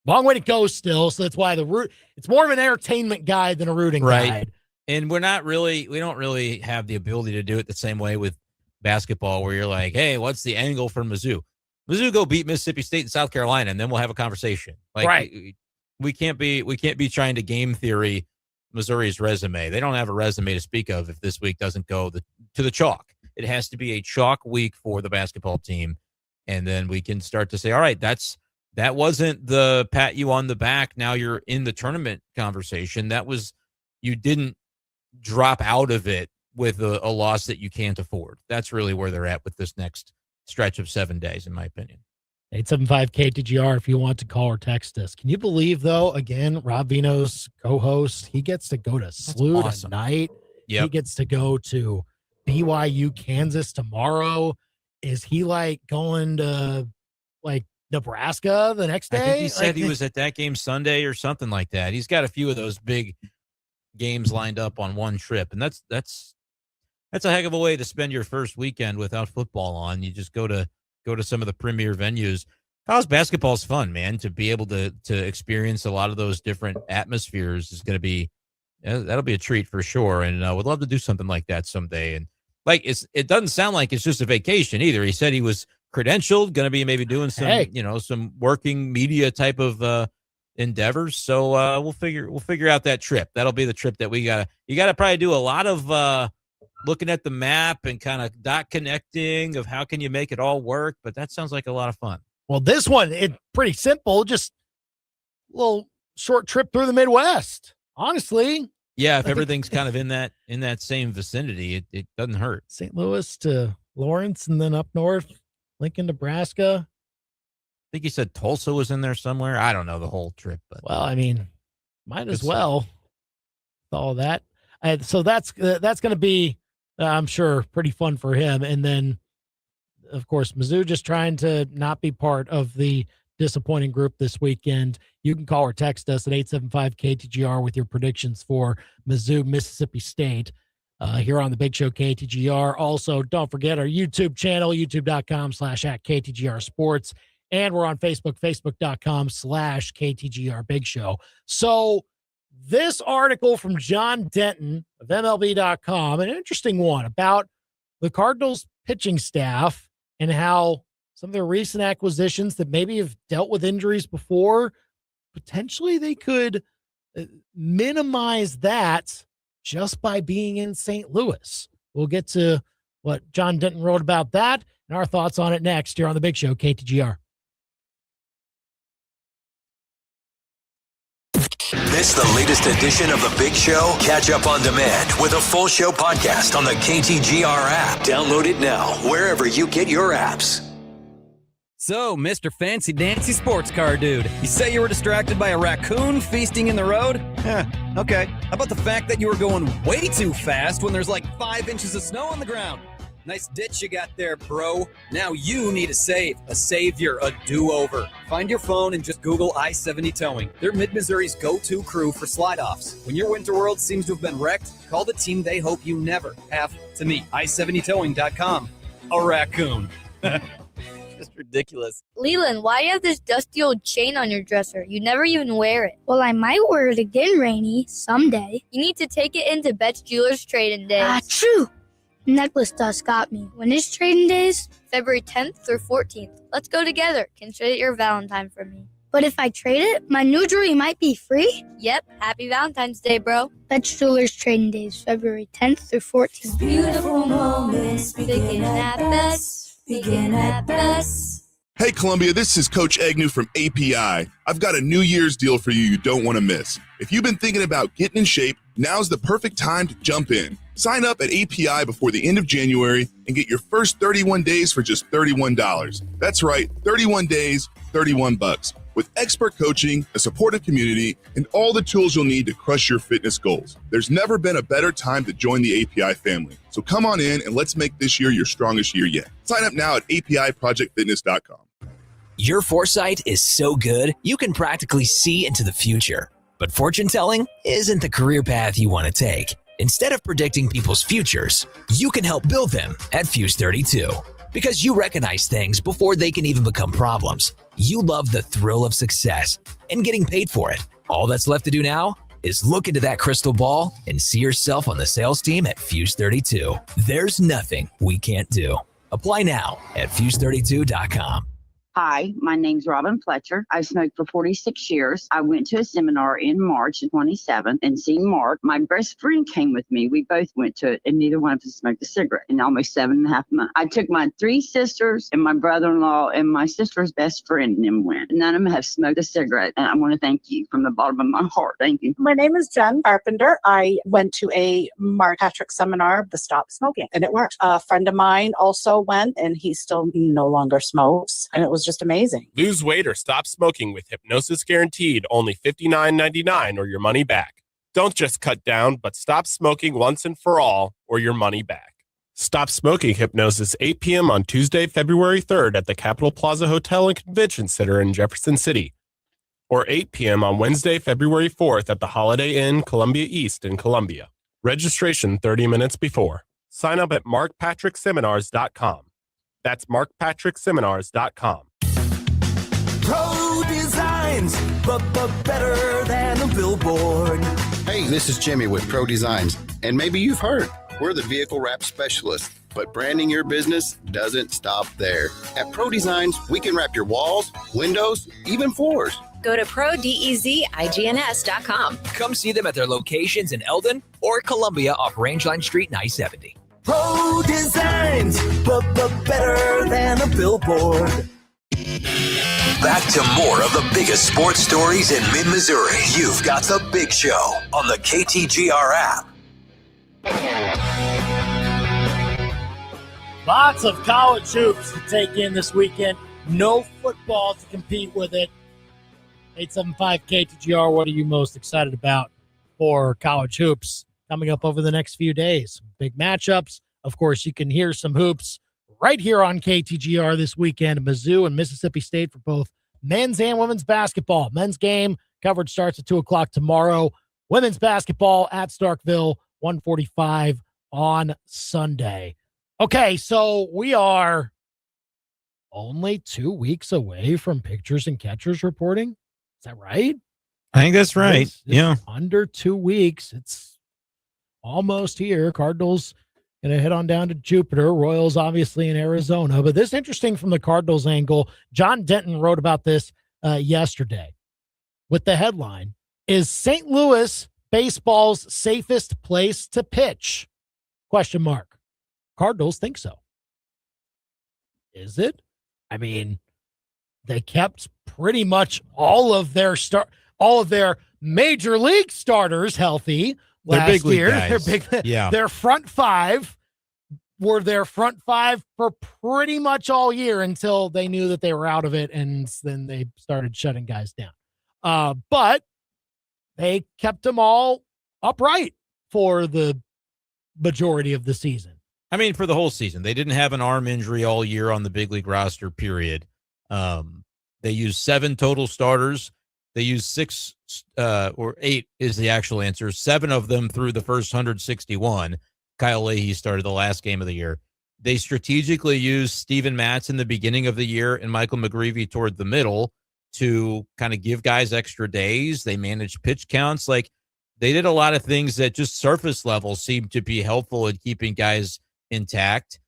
long way to go still. So that's why it's more of an entertainment guide than a rooting guide. And we don't really have the ability to do it the same way with basketball where you're like, hey, what's the angle for Mizzou? Mizzou go beat Mississippi State and South Carolina, and then we'll have a conversation. Right. We can't be trying to game theory Missouri's resume. They don't have a resume to speak of if this week doesn't go to the chalk. It has to be a chalk week for the basketball team. And then we can start to say, all right, that wasn't the pat you on the back. Now you're in the tournament conversation. That was, you didn't drop out of it with a loss that you can't afford. That's really where they're at with this next stretch of 7 days, in my opinion. 875-KTGR if you want to call or text us. Can you believe, though, again, Rob Veno's co-host, he gets to go to SLU tonight. Yep. He gets to go to BYU, Kansas tomorrow. Is he going to Nebraska the next day? I think he said he was at that game Sunday or something like that. He's got a few of those big games lined up on one trip, and that's a heck of a way to spend your first weekend without football on. You just go to some of the premier venues. College basketball is fun, man. To be able to experience a lot of those different atmospheres is going to be, that'll be a treat for sure. And I would love to do something like that someday. And it doesn't sound like it's just a vacation either. He said he was credentialed, going to be maybe doing some, some working media type of endeavors. So we'll figure out that trip. That'll be the trip that you gotta probably do a lot of looking at the map and kind of dot connecting of how can you make it all work. But that sounds like a lot of fun. Well, this one, it's pretty simple. Just a little short trip through the Midwest. Honestly. Yeah, if everything's kind of in that same vicinity, it doesn't hurt. St. Louis to Lawrence and then up north, Lincoln, Nebraska. I think you said Tulsa was in there somewhere. I don't know the whole trip, but well, I mean, might as well. All that. So that's going to be, I'm sure, pretty fun for him. And then, of course, Mizzou just trying to not be part of the disappointing group this weekend. You can call or text us at 875-KTGR with your predictions for Mizzou, Mississippi State here on the Big Show KTGR. Also, don't forget our YouTube channel, youtube.com/@KTGR Sports. And we're on Facebook, facebook.com/KTGR Big Show. So this article from John Denton of MLB.com, an interesting one about the Cardinals pitching staff and how some of their recent acquisitions that maybe have dealt with injuries before, potentially they could minimize that just by being in St. Louis. We'll get to what John Denton wrote about that and our thoughts on it next here on the Big Show, KTGR. Miss the latest edition of The Big Show? Catch up on demand with a full show podcast on the KTGR app. Download it now, wherever you get your apps. So, Mr. Fancy Dancy Sports Car Dude, you say you were distracted by a raccoon feasting in the road? Okay. How about the fact that you were going way too fast when there's like 5 inches of snow on the ground? Nice ditch you got there, bro. Now you need a savior, a do-over. Find your phone and just Google I-70 Towing. They're Mid-Missouri's go-to crew for slide-offs. When your winter world seems to have been wrecked, call the team they hope you never have to meet. I70towing.com. A raccoon. Just ridiculous. Leland, why do you have this dusty old chain on your dresser? You never even wear it. Well, I might wear it again, Rainey, someday. You need to take it into Bet's Jewelers Trade-In Days. True. Necklace dust got me. When is Trade-In Days? February 10th through 14th. Let's go together. Consider it your Valentine for me. But if I trade it, my new jewelry might be free? Yep. Happy Valentine's Day, bro. Bet's Jewelers Trade-In Days, February 10th through 14th. Beautiful moments begin at Bet's. Begin at Bet's. Hey, Columbia, this is Coach Agnew from API. I've got a New Year's deal for you don't want to miss. If you've been thinking about getting in shape, now's the perfect time to jump in. Sign up at API before the end of January and get your first 31 days for just $31. That's right, 31 days, $31. With expert coaching, a supportive community, and all the tools you'll need to crush your fitness goals. There's never been a better time to join the API family. So come on in and let's make this year your strongest year yet. Sign up now at APIProjectFitness.com. Your foresight is so good, you can practically see into the future. But fortune telling isn't the career path you want to take. Instead of predicting people's futures, you can help build them at Fuse 32. Because you recognize things before they can even become problems. You love the thrill of success and getting paid for it. All that's left to do now is look into that crystal ball and see yourself on the sales team at Fuse 32. There's nothing we can't do. Apply now at Fuse32.com. Hi, my name's Robin Fletcher. I've smoked for 46 years. I went to a seminar in March of 27 and seen Mark. My best friend came with me. We both went to it, and neither one of us smoked a cigarette in almost 7.5 months. I took my 3 sisters and my brother-in-law and my sister's best friend and them went. None of them have smoked a cigarette, and I want to thank you from the bottom of my heart. Thank you. My name is Jen Carpenter. I went to a Mark Patrick seminar, the Stop Smoking, and it worked. A friend of mine also went, and he still no longer smokes, and it was just amazing. Lose weight or stop smoking with Hypnosis Guaranteed, only $59.99 or your money back. Don't just cut down, but stop smoking once and for all or your money back. Stop Smoking Hypnosis, 8 p.m. on Tuesday, February 3rd at the Capitol Plaza Hotel and Convention Center in Jefferson City, or 8 p.m. on Wednesday, February 4th at the Holiday Inn Columbia East in Columbia. Registration 30 minutes before. Sign up at markpatrickseminars.com. That's markpatrickseminars.com. Pro Designs, but better than a billboard. Hey, this is Jimmy with Pro Designs, and maybe you've heard, we're the vehicle wrap specialists. But branding your business doesn't stop there. At Pro Designs, we can wrap your walls, windows, even floors. Go to ProDesigns.com. Come see them at their locations in Eldon or Columbia off Rangeline Street and I-70. Pro Designs, but better than a billboard. Back to more of the biggest sports stories in mid-Missouri. You've got The Big Show on the KTGR app. Lots of college hoops to take in this weekend. No football to compete with it. 875 KTGR, what are you most excited about for college hoops coming up over the next few days? Big matchups. Of course, you can hear some hoops right here on KTGR this weekend. Mizzou and Mississippi State for both men's and women's basketball. Men's game coverage starts at 2 o'clock tomorrow. Women's basketball at Starkville, 1:45 on Sunday. Okay, so we are only 2 weeks away from pitchers and catchers reporting. Is that right? I think that's right. Yeah. Under 2 weeks. It's almost here. Cardinals going to head on down to Jupiter. Royals obviously in Arizona. But this is interesting from the Cardinals angle. John Denton wrote about this yesterday with the headline, "Is St. Louis baseball's safest place to pitch?" Question mark. Cardinals think so. Is it? I mean, they kept pretty much all of their major league starters healthy last year. Their front five were their front five for pretty much all year until they knew that they were out of it, and then they started shutting guys down. But they kept them all upright for the majority of the season. I mean, for the whole season. They didn't have an arm injury all year on the big league roster, period. They used 7 total starters. They used 6 or 8 is the actual answer. 7 of them through the first 161. Kyle Leahy started the last game of the year. They strategically used Steven Matz in the beginning of the year and Michael McGreevy toward the middle to kind of give guys extra days. They managed pitch counts. Like, they did a lot of things that just surface level seemed to be helpful in keeping guys intact,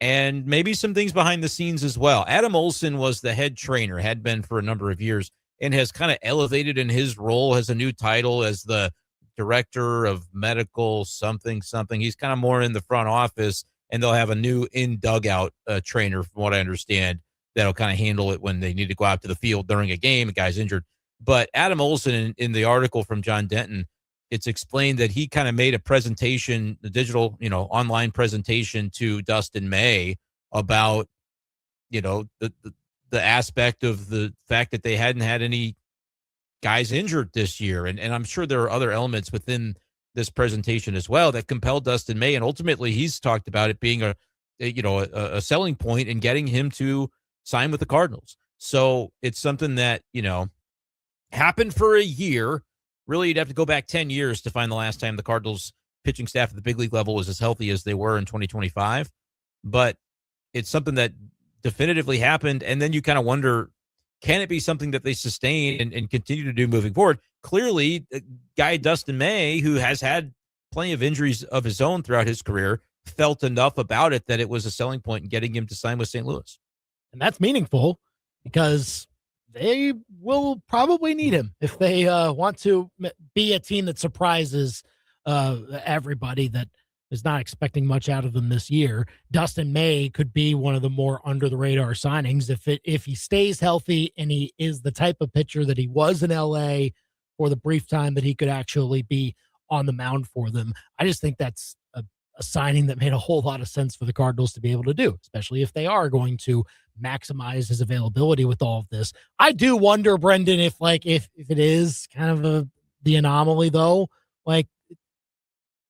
and maybe some things behind the scenes as well. Adam Olson was the head trainer, had been for a number of years, and has kind of elevated in his role, has a new title as the director of medical something. He's kind of more in the front office, and they'll have a new in-dugout trainer, from what I understand, that'll kind of handle it when they need to go out to the field during a game, a guy's injured. But Adam Olson, in the article from John Denton, it's explained that he kind of made a presentation, the digital, online presentation to Dustin May about, the aspect of the fact that they hadn't had any guys injured this year. And I'm sure there are other elements within this presentation as well that compelled Dustin May. And ultimately he's talked about it being a selling point in getting him to sign with the Cardinals. So it's something that, happened for a year. Really, you'd have to go back 10 years to find the last time the Cardinals pitching staff at the big league level was as healthy as they were in 2025. But it's something that definitively happened. And then you kind of wonder, can it be something that they sustain and continue to do moving forward? Clearly, guy Dustin May, who has had plenty of injuries of his own throughout his career, felt enough about it that it was a selling point in getting him to sign with St. Louis. And that's meaningful because they will probably need him if they want to be a team that surprises everybody that is not expecting much out of them this year. Dustin May could be one of the more under the radar signings if he stays healthy and he is the type of pitcher that he was in LA for the brief time that he could actually be on the mound for them. I just think that's a signing that made a whole lot of sense for the Cardinals to be able to do, especially if they are going to maximize his availability with all of this. I do wonder, Brenden, if it is kind of the anomaly though,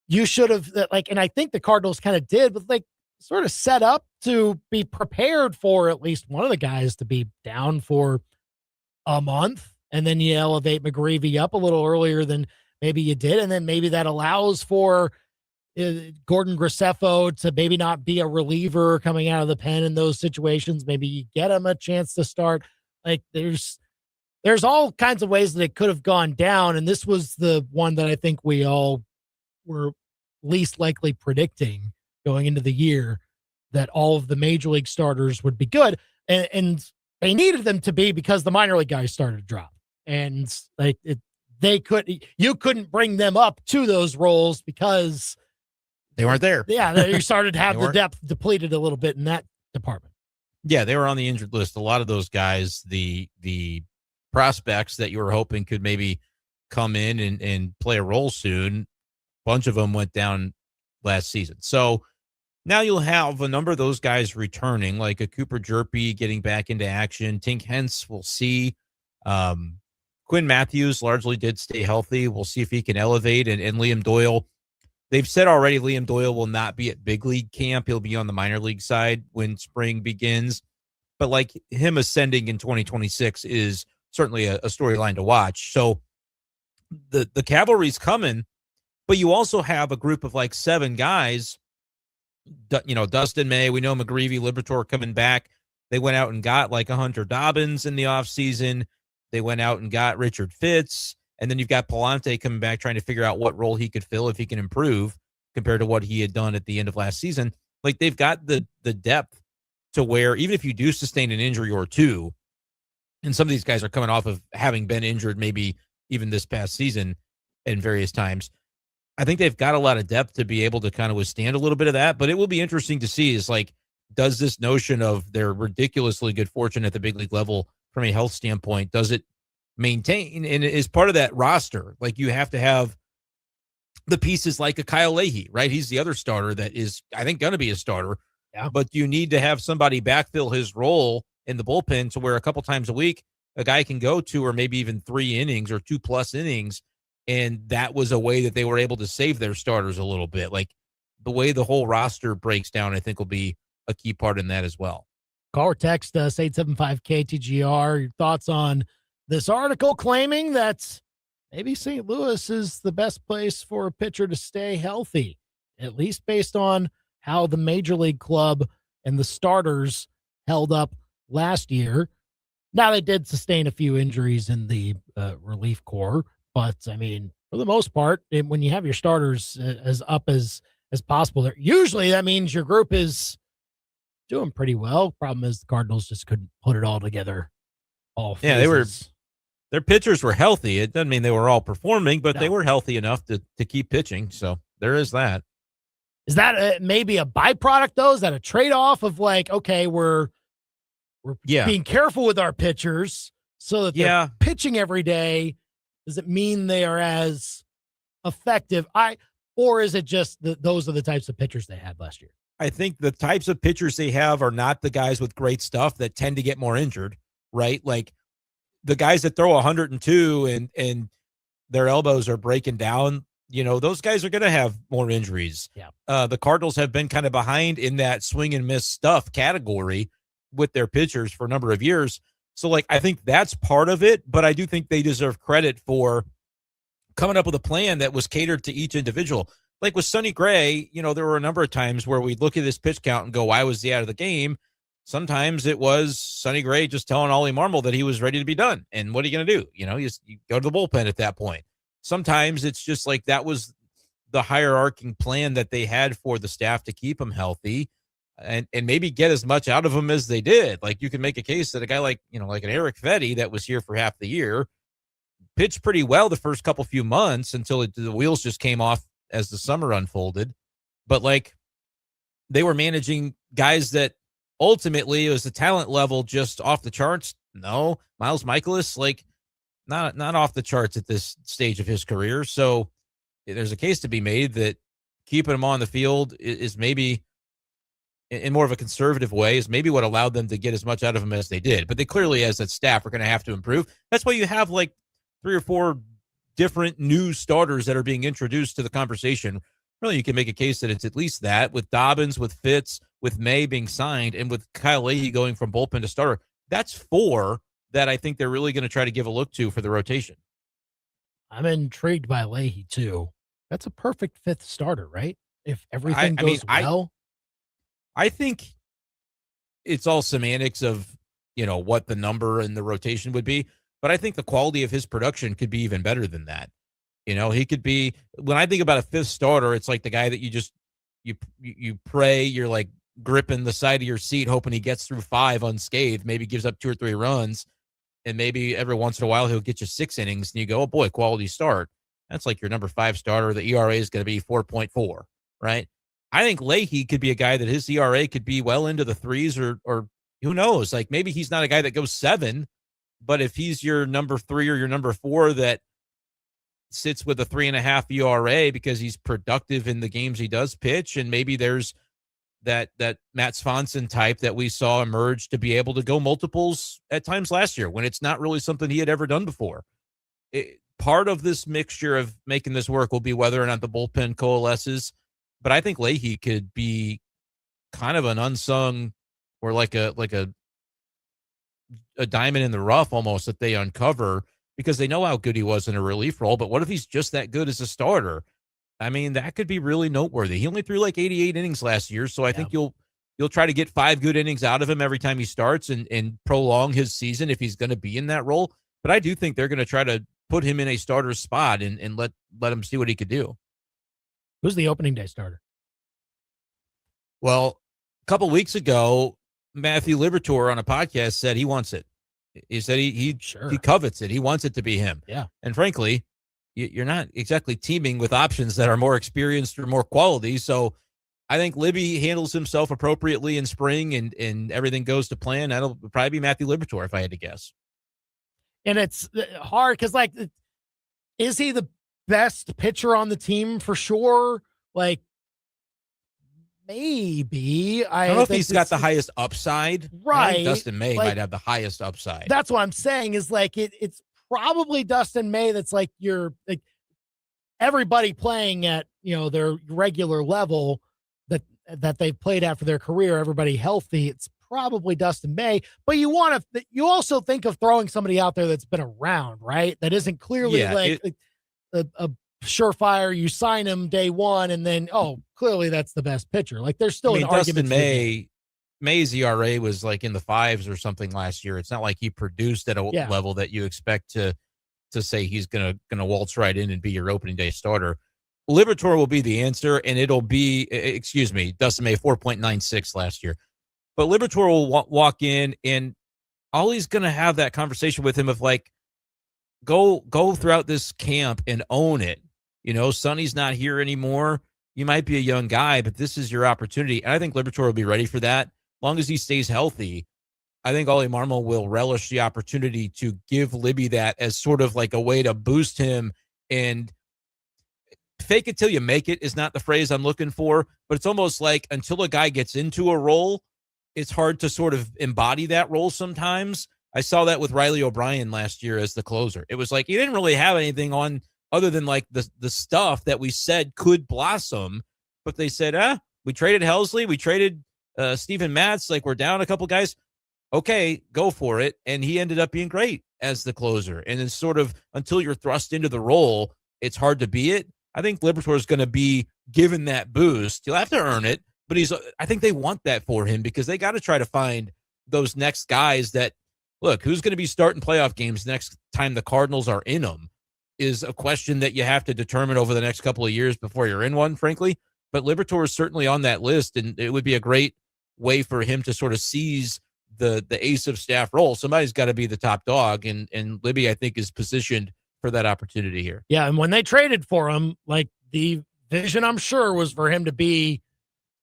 you should have and I think the Cardinals kind of did, but sort of set up to be prepared for at least one of the guys to be down for a month. And then you elevate McGreevy up a little earlier than maybe you did. And then maybe that allows for Gordon Graceffo to maybe not be a reliever coming out of the pen in those situations. Maybe you get him a chance to start. There's all kinds of ways that it could have gone down. And this was the one that I think we all were least likely predicting going into the year. that all of the major league starters would be good. And they needed them to be because the minor league guys started to drop. And like you couldn't bring them up to those roles because they weren't there. Yeah, you started to have the depth depleted a little bit in that department. Yeah, they were on the injured list. A lot of those guys, the prospects that you were hoping could maybe come in and play a role soon, a bunch of them went down last season. So now you'll have a number of those guys returning, like a Cooper Jerpy getting back into action. Tink Hence, we'll see. Quinn Matthews largely did stay healthy. We'll see if he can elevate. And Liam Doyle, they've said already Liam Doyle will not be at big league camp. He'll be on the minor league side when spring begins. But like him ascending in 2026 is certainly a storyline to watch. So the cavalry's coming, but you also have a group of like 7 guys. Dustin May, we know McGreevy, Liberatore coming back. They went out and got like a Hunter Dobbins in the offseason. They went out and got Richard Fitz. And then you've got Palante coming back trying to figure out what role he could fill if he can improve compared to what he had done at the end of last season. Like they've got the depth to where even if you do sustain an injury or two, and some of these guys are coming off of having been injured maybe even this past season in various times, I think they've got a lot of depth to be able to kind of withstand a little bit of that. But it will be interesting to see is like, does this notion of their ridiculously good fortune at the big league level from a health standpoint, does it maintain? And is part of that roster, like you have to have the pieces like a Kyle Leahy, right? He's the other starter that is, I think, going to be a starter. Yeah. But you need to have somebody backfill his role in the bullpen to where a couple times a week a guy can go 2 or maybe even 3 innings or 2+ innings. And that was a way that they were able to save their starters a little bit. Like the way the whole roster breaks down, I think will be a key part in that as well. Call or text us 875-KTGR. Your thoughts on this article claiming that maybe St. Louis is the best place for a pitcher to stay healthy, at least based on how the major league club and the starters held up last year. Now they did sustain a few injuries in the relief corps, but I mean, for the most part, when you have your starters as up as possible, there, usually that means your group is doing pretty well. Problem is the Cardinals just couldn't put it all together. Their pitchers were healthy. It doesn't mean they were all performing, but they were healthy enough to keep pitching. So there is that. Is that maybe a byproduct though? Is that a trade-off of like, okay, we're being careful with our pitchers so that they're pitching every day? Does it mean they are as effective? Or is it just those are the types of pitchers they had last year? I think the types of pitchers they have are not the guys with great stuff that tend to get more injured, right? Like the guys that throw 102 and their elbows are breaking down, those guys are going to have more injuries. Yeah. The Cardinals have been kind of behind in that swing and miss stuff category with their pitchers for a number of years. So, like, I think that's part of it, but I do think they deserve credit for coming up with a plan that was catered to each individual. Like with Sonny Gray, there were a number of times where we'd look at his pitch count and go, why was he out of the game? Sometimes it was Sonny Gray just telling Ollie Marmol that he was ready to be done. And what are you going to do? You go to the bullpen at that point. Sometimes it's just like that was the hierarching plan that they had for the staff to keep him healthy and maybe get as much out of him as they did. Like you can make a case that a guy like, like an Eric Fetty that was here for half the year pitched pretty well the first few months until the wheels just came off as the summer unfolded. But like they were managing guys that ultimately it was the talent level just off the charts. No, Miles Michaelis, like not off the charts at this stage of his career. So there's a case to be made that keeping him on the field is maybe in more of a conservative way is maybe what allowed them to get as much out of him as they did. But they clearly, as that staff, are going to have to improve. That's why you have like 3 or 4 different new starters that are being introduced to the conversation. Really, you can make a case that it's at least that with Dobbins, with Fitz, with May being signed, and with Kyle Leahy going from bullpen to starter. That's 4 that I think they're really going to try to give a look to for the rotation. I'm intrigued by Leahy too. That's a perfect 5th starter, right? If everything goes well. I think it's all semantics of, what the number and the rotation would be. But I think the quality of his production could be even better than that. He could be, when I think about a 5th starter, it's like the guy that you pray, you're like gripping the side of your seat, hoping he gets through 5 unscathed, maybe gives up 2 or 3 runs, and maybe every once in a while he'll get you 6 innings, and you go, oh boy, quality start. That's like your number 5 starter. The ERA is going to be 4.4, right? I think Leahy could be a guy that his ERA could be well into the 3s, or who knows? Like maybe he's not a guy that goes 7, but if he's your number 3 or your number 4 that sits with a 3.5 ERA because he's productive in the games he does pitch, and maybe there's that Matt Swanson type that we saw emerge to be able to go multiples at times last year when it's not really something he had ever done before. Part of this mixture of making this work will be whether or not the bullpen coalesces, but I think Leahy could be kind of an unsung or like a diamond in the rough almost that they uncover because they know how good he was in a relief role. But what if he's just that good as a starter? I mean, that could be really noteworthy. He only threw like 88 innings last year, so I think you'll try to get 5 good innings out of him every time he starts and prolong his season if he's going to be in that role. But I do think they're going to try to put him in a starter spot and let him see what he could do. Who's the opening day starter? Well, a couple weeks ago, Matthew Liberatore on a podcast said he wants it. He said he covets it. He wants it to be him. Yeah. And frankly, you're not exactly teaming with options that are more experienced or more quality. So I think Libby handles himself appropriately in spring and everything goes to plan. That'll probably be Matthew Liberatore if I had to guess. And it's hard because, like, is he the best pitcher on the team for sure? Like, maybe. I don't know if he's got the highest upside. Right. I think Dustin May might have the highest upside. That's what I'm saying is, like, it's probably Dustin May that's like like everybody playing at, their regular level that they've played at for their career, everybody healthy. It's probably Dustin May, but you also think of throwing somebody out there that's been around, right? That isn't clearly a surefire. You sign him day one and then, clearly that's the best pitcher. Like there's still an argument. Dustin May's ERA was like in the 5s or something last year. It's not like he produced at a level that you expect to say he's gonna waltz right in and be your opening day starter. Liberatore will be the answer, and it'll be Dustin May 4.96 last year. But Liberatore will walk in, and Ollie's going to have that conversation with him of like, go throughout this camp and own it. Sonny's not here anymore. You might be a young guy, but this is your opportunity. And I think Liberatore will be ready for that. As long as he stays healthy, I think Ollie Marmol will relish the opportunity to give Libby that as sort of like a way to boost him. And fake it till you make it is not the phrase I'm looking for, but it's almost like until a guy gets into a role, it's hard to sort of embody that role sometimes. I saw that with Riley O'Brien last year as the closer. It was like he didn't really have anything on other than like the stuff that we said could blossom, but they said, we traded Helsley, we traded Steven Matz, like we're down a couple guys. Okay, go for it. And he ended up being great as the closer. And then sort of until you're thrust into the role, it's hard to be it. I think Liberatore is going to be given that boost. You'll have to earn it. But I think they want that for him because they got to try to find those next guys that, look, who's going to be starting playoff games next time the Cardinals are in them is a question that you have to determine over the next couple of years before you're in one, frankly. But Liberatore is certainly on that list, and it would be a great way for him to sort of seize the ace of staff role. Somebody's got to be the top dog, and Libby, I think, is positioned for that opportunity here. Yeah, and when they traded for him, like the vision, I'm sure, was for him to be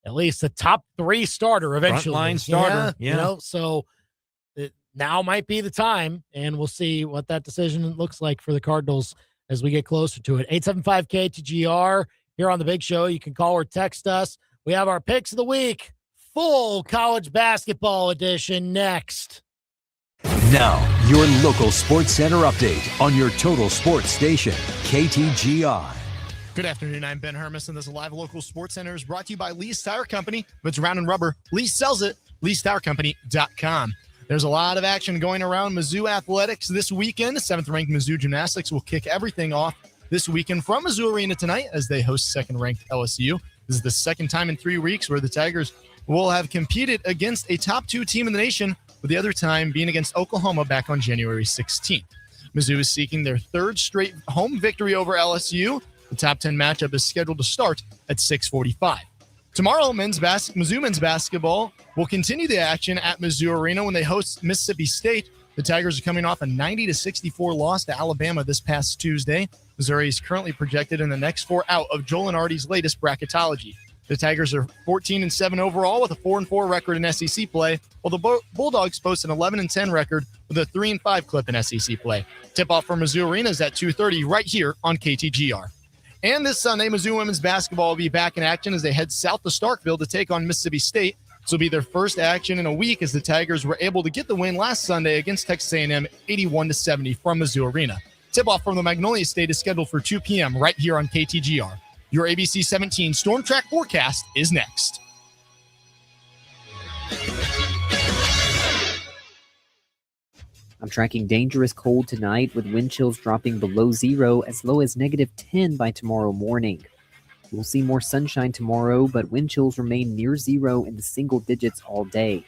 at least a top 3 starter eventually. Frontline starter. Yeah. So now might be the time, and we'll see what that decision looks like for the Cardinals as we get closer to it. 875-KTGR here on The Big Show. You can call or text us. We have our picks of the week, full college basketball edition next. Now, your local Sports Center update on your total sports station, KTGR. Good afternoon. I'm Ben Hermes, and this Live Local Sports Center is brought to you by Lee's Tire Company. If it's round and rubber, Lee sells it. Lee'sTireCompany.com. There's a lot of action going around Mizzou athletics this weekend. 7th-ranked Mizzou gymnastics will kick everything off this weekend from Mizzou Arena tonight as they host 2nd-ranked LSU. This is the second time in 3 weeks where the Tigers will have competed against a top 2 team in the nation, with the other time being against Oklahoma back on January 16th. Mizzou is seeking their 3rd straight home victory over LSU. The top 10 matchup is scheduled to start at 6:45. Tomorrow, Mizzou men's basketball will continue the action at Mizzou Arena when they host Mississippi State. The Tigers are coming off a 90-64 loss to Alabama this past Tuesday. Missouri is currently projected in the next 4 out of Joel and Artie's latest bracketology. The Tigers are 14-7 overall with a 4-4 record in SEC play, while the Bulldogs post an 11-10 record with a 3-5 clip in SEC play. Tip-off for Mizzou Arena is at 2:30 right here on KTGR. And this Sunday, Mizzou women's basketball will be back in action as they head south to Starkville to take on Mississippi State. This will be their first action in a week as the Tigers were able to get the win last Sunday against Texas A&M 81-70 from Mizzou Arena. Tip-off from the Magnolia State is scheduled for 2 p.m. right here on KTGR. Your ABC 17 Storm Track forecast is next. I'm tracking dangerous cold tonight with wind chills dropping below zero as low as -10 by tomorrow morning. We'll see more sunshine tomorrow, but wind chills remain near zero in the single digits all day.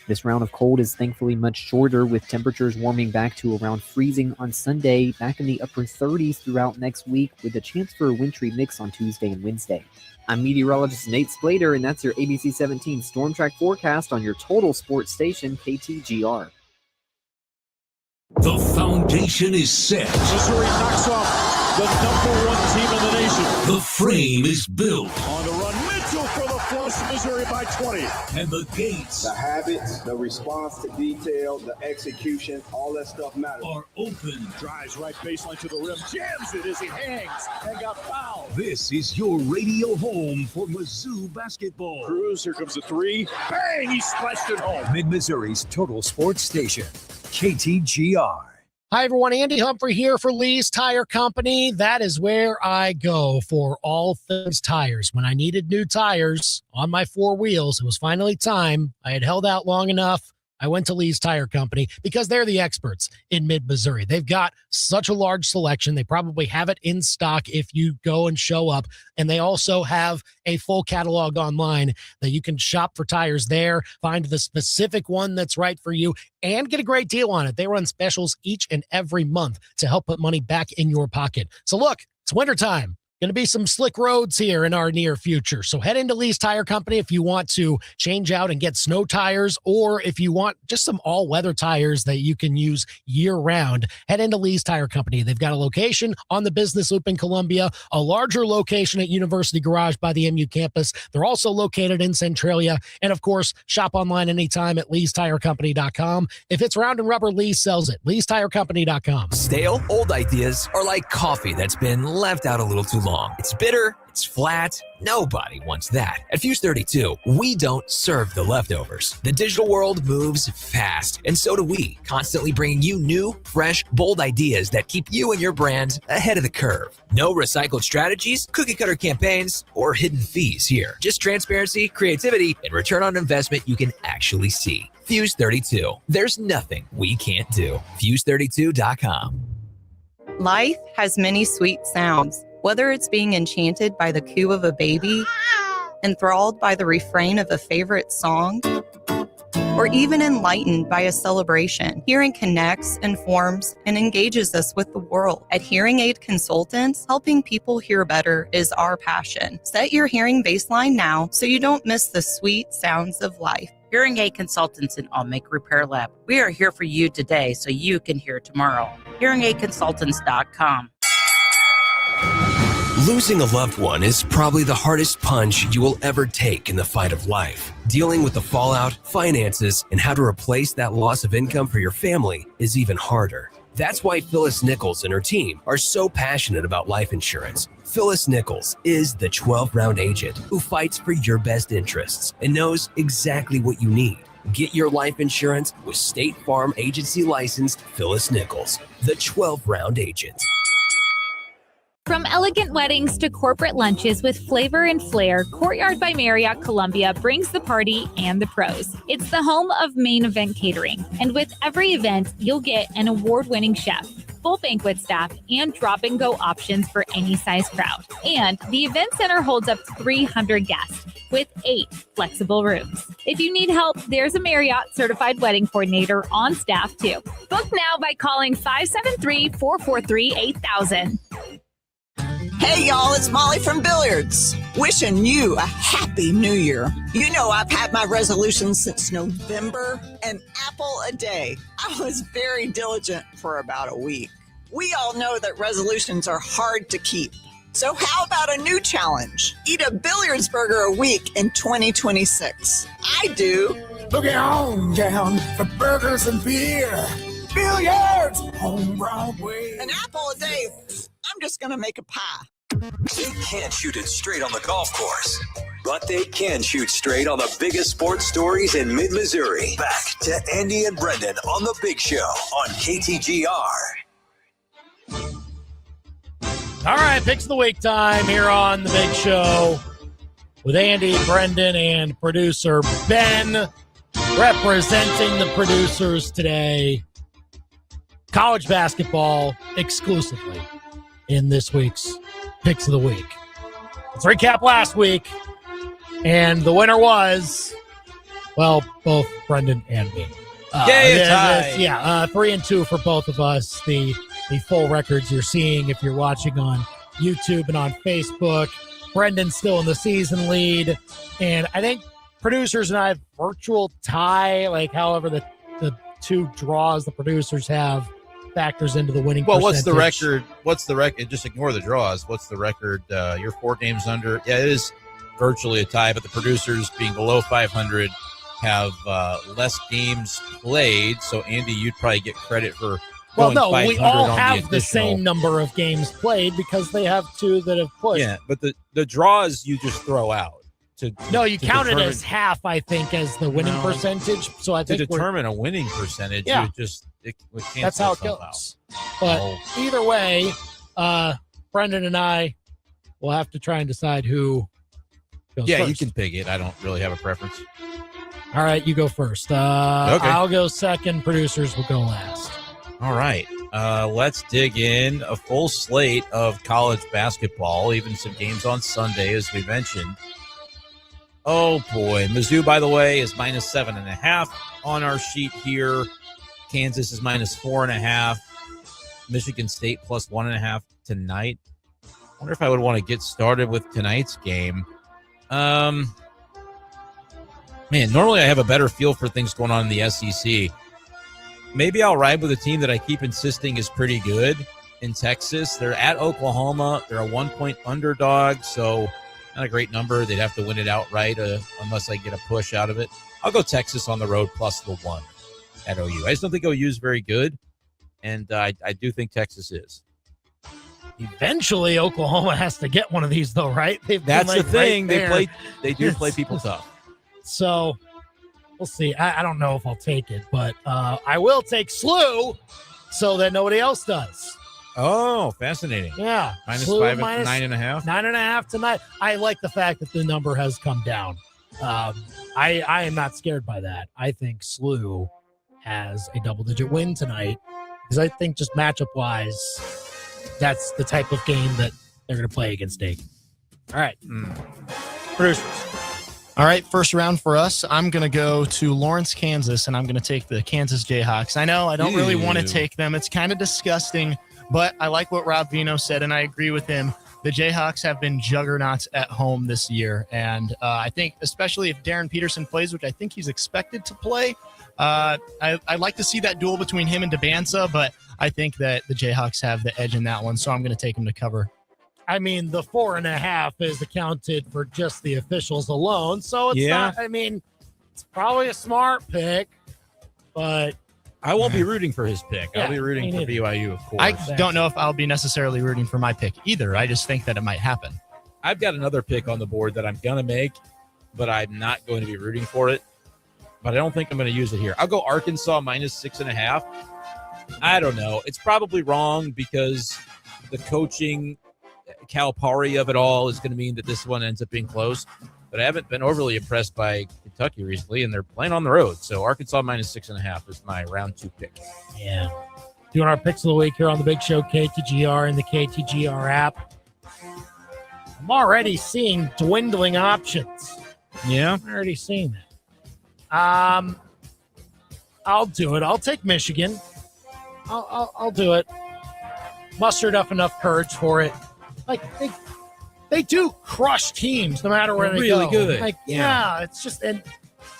This round of cold is thankfully much shorter, with temperatures warming back to around freezing on Sunday, back in the upper 30s throughout next week, with a chance for a wintry mix on Tuesday and Wednesday. I'm meteorologist Nate Splater, and that's your ABC 17 Storm Track forecast on your total sports station, KTGR. The foundation is set. Missouri knocks off the #1 team in the nation. The frame is built. On the run, Mitchell for the flush, Missouri by 20. And the gates. The habits, the response to detail, the execution, all that stuff matters. Are open. Drives right baseline to the rim, jams it as he hangs and got fouled. This is your radio home for Mizzou basketball. Cruz, here comes the three. Bang, he splashed it home. Mid-Missouri's total sports station, KTGR. Hi, everyone. Andy Humphrey here for Lee's Tire Company. That is where I go for all things tires. When I needed new tires on my 4 wheels, it was finally time. I had held out long enough. I went to Lee's Tire Company because they're the experts in mid-Missouri. They've got such a large selection. They probably have it in stock if you go and show up. And they also have a full catalog online that you can shop for tires there, find the specific one that's right for you, and get a great deal on it. They run specials each and every month to help put money back in your pocket. So look, it's wintertime. Going to be some slick roads here in our near future. So head into Lee's Tire Company if you want to change out and get snow tires, or if you want just some all-weather tires that you can use year-round. Head into Lee's Tire Company. They've got a location on the Business Loop in Columbia, a larger location at University Garage by the MU campus. They're also located in Centralia. And, of course, shop online anytime at leestirecompany.com. If it's round and rubber, Lee sells it. leestirecompany.com. Stale, old ideas are like coffee that's been left out a little too long. It's bitter, it's flat, nobody wants that. At Fuse 32, we don't serve the leftovers. The digital world moves fast, and so do we, constantly bringing you new, fresh, bold ideas that keep you and your brand ahead of the curve. No recycled strategies, cookie-cutter campaigns, or hidden fees here. Just transparency, creativity, and return on investment you can actually see. Fuse 32. There's nothing we can't do. Fuse32.com. Life has many sweet sounds. Whether it's being enchanted by the coo of a baby, enthralled by the refrain of a favorite song, or even enlightened by a celebration, hearing connects, informs, and engages us with the world. At Hearing Aid Consultants, helping people hear better is our passion. Set your hearing baseline now so you don't miss the sweet sounds of life. Hearing Aid Consultants in Almake Repair Lab. We are here for you today so you can hear tomorrow. HearingAidConsultants.com. Losing a loved one is probably the hardest punch you will ever take in the fight of life. Dealing with the fallout, finances, and how to replace that loss of income for your family is even harder. That's why Phyllis Nichols and her team are so passionate about life insurance. Phyllis Nichols is the 12-round agent who fights for your best interests and knows exactly what you need. Get your life insurance with State Farm Agency licensed Phyllis Nichols, the 12-round agent. From elegant weddings to corporate lunches with flavor and flair, Courtyard by Marriott Columbia brings the party and the pros. It's the home of Main Event Catering. And with every event, you'll get an award-winning chef, full banquet staff, and drop-and-go options for any size crowd. And the event center holds up to 300 guests with 8 flexible rooms. If you need help, there's a Marriott certified wedding coordinator on staff too. Book now by calling 573-443-8000. Hey, y'all, it's Molly from Billiards. Wishing you a happy new year. You know I've had my resolutions since November, an apple a day. I was very diligent for about a week. We all know that resolutions are hard to keep. So how about a new challenge? Eat a billiards burger a week in 2026. I do. Looking on down for burgers and beer. Billiards on Broadway. An apple a day. I'm just going to make a pie. They can't shoot it straight on the golf course, but they can shoot straight on the biggest sports stories in mid-Missouri. Back to Andy and Brenden on The Big Show on KTGR. All right, picks of the week time here on The Big Show with Andy, Brenden, and producer Ben representing the producers today. College basketball exclusively in this week's Picks of the Week. Let's recap last week, and the winner was, well, both Brenden and me. Yay, a tie. 3-2 for both of us. The full records you're seeing if you're watching on YouTube and on Facebook. Brendan's still in the season lead, and I think producers and I have virtual tie, like however the two draws the producers have factors into the winning percentage. What's the record? Just ignore the draws. What's the record? You're 4 games under. Yeah, it is virtually a tie, but the producers being below 500 have less games played. So, Andy, you'd probably get credit for going 500 we all on have the same number of games played because they have 2 that have pushed. Yeah, but the draws you just throw out. You count it as half, I think, as the winning percentage. So I think to determine a winning percentage, that's how it goes. But either way, Brenden and I will have to try and decide who goes first. You can pick it. I don't really have a preference. All right, you go first. Okay. I'll go second. Producers will go last. All right. Let's dig in. A full slate of college basketball, even some games on Sunday, as we mentioned. Oh, boy. Mizzou, by the way, is -7.5 on our sheet here. Kansas is -4.5. Michigan State +1.5 tonight. I wonder if I would want to get started with tonight's game. Man, normally I have a better feel for things going on in the SEC. Maybe I'll ride with a team that I keep insisting is pretty good in Texas. They're at Oklahoma. They're a 1-point underdog, so not a great number. They'd have to win it outright unless I get a push out of it. I'll go Texas on the road +1 at OU. I just don't think OU is very good, and I do think Texas is. Eventually, Oklahoma has to get one of these, though, right? That's the thing. They do play people tough. So we'll see. I don't know if I'll take it, but I will take SLU so that nobody else does. Oh, fascinating. Yeah. -5 at 9.5. 9.5 tonight. I like the fact that the number has come down. I am not scared by that. I think SLU has a double-digit win tonight because I think just matchup-wise, that's the type of game that they're going to play against Dayton. All right. Producers. All right, first round for us. I'm going to go to Lawrence, Kansas, and I'm going to take the Kansas Jayhawks. I know I don't really want to take them. It's kind of disgusting, but I like what Rob Veno said, and I agree with him. The Jayhawks have been juggernauts at home this year, and I think especially if Darren Peterson plays, which I think he's expected to play, I'd like to see that duel between him and Debanza, but I think that the Jayhawks have the edge in that one, so I'm going to take them to cover. I mean, the 4.5 is accounted for just the officials alone, so it's not. I mean, it's probably a smart pick, but I won't be rooting for his pick. I'll be rooting for BYU, of course. I don't know if I'll be necessarily rooting for my pick either. I just think that it might happen. I've got another pick on the board that I'm going to make, but I'm not going to be rooting for it. But I don't think I'm going to use it here. I'll go Arkansas -6.5. I don't know. It's probably wrong because the coaching Calipari of it all is going to mean that this one ends up being close. But I haven't been overly impressed by Kentucky recently, and they're playing on the road. So Arkansas -6.5 is my round 2 pick. Yeah. Doing our picks of the week here on the Big Show, KTGR and the KTGR app. I'm already seeing dwindling options. Yeah. I'm already seeing that. I'll do it. I'll take Michigan. I'll do it. Mustered up enough courage for it. like they do crush teams no matter where they really go. Good. Like, yeah, it's just, and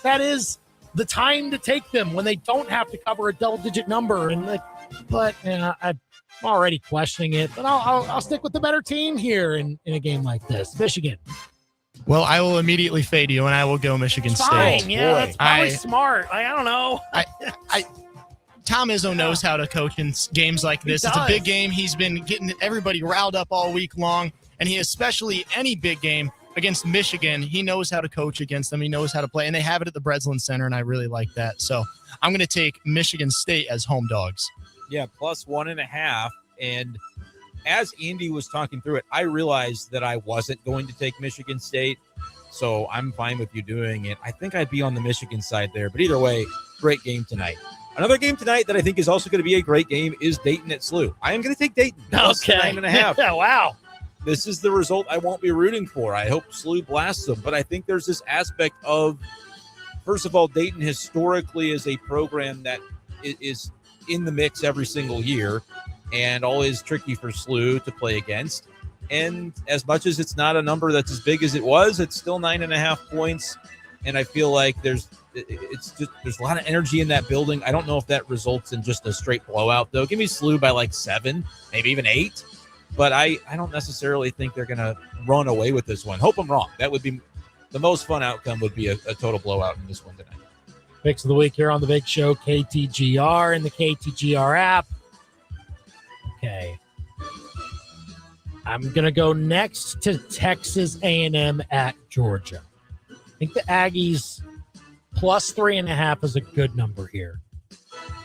that is the time to take them when they don't have to cover a double-digit number. And but I'm already questioning it. But I'll stick with the better team here in a game like this, Michigan. Well, I will immediately fade you, and I will go Michigan Fine, State. yeah, that's probably smart. I don't know. Tom Izzo knows how to coach in games like this. It's a big game. He's been getting everybody riled up all week long, and he especially any big game against Michigan, he knows how to coach against them. He knows how to play, and they have it at the Breslin Center, and I really like that. So I'm going to take Michigan State as home dogs. Yeah, plus 1.5. And as Andy was talking through it, I realized that I wasn't going to take Michigan State, so I'm fine with you doing it. I think I'd be on the Michigan side there, but either way, great game tonight. Another game tonight that I think is also going to be a great game is Dayton at SLU. I am going to take Dayton. Plus 9.5. Yeah, wow. This is the result I won't be rooting for. I hope SLU blasts them, but I think there's this aspect of, first of all, Dayton historically is a program that is in the mix every single year and always tricky for SLU to play against. And as much as it's not a number that's as big as it was, it's still 9.5 points. And I feel like there's a lot of energy in that building. I don't know if that results in just a straight blowout, though. Give me SLU by like 7, maybe even 8. But I don't necessarily think they're going to run away with this one. Hope I'm wrong. That would be the most fun outcome, would be a total blowout in this one tonight. Picks of the week here on the Big Show, KTGR and the KTGR app. Okay. I'm going to go next to Texas A&M at Georgia. I think the Aggies plus 3.5 is a good number here.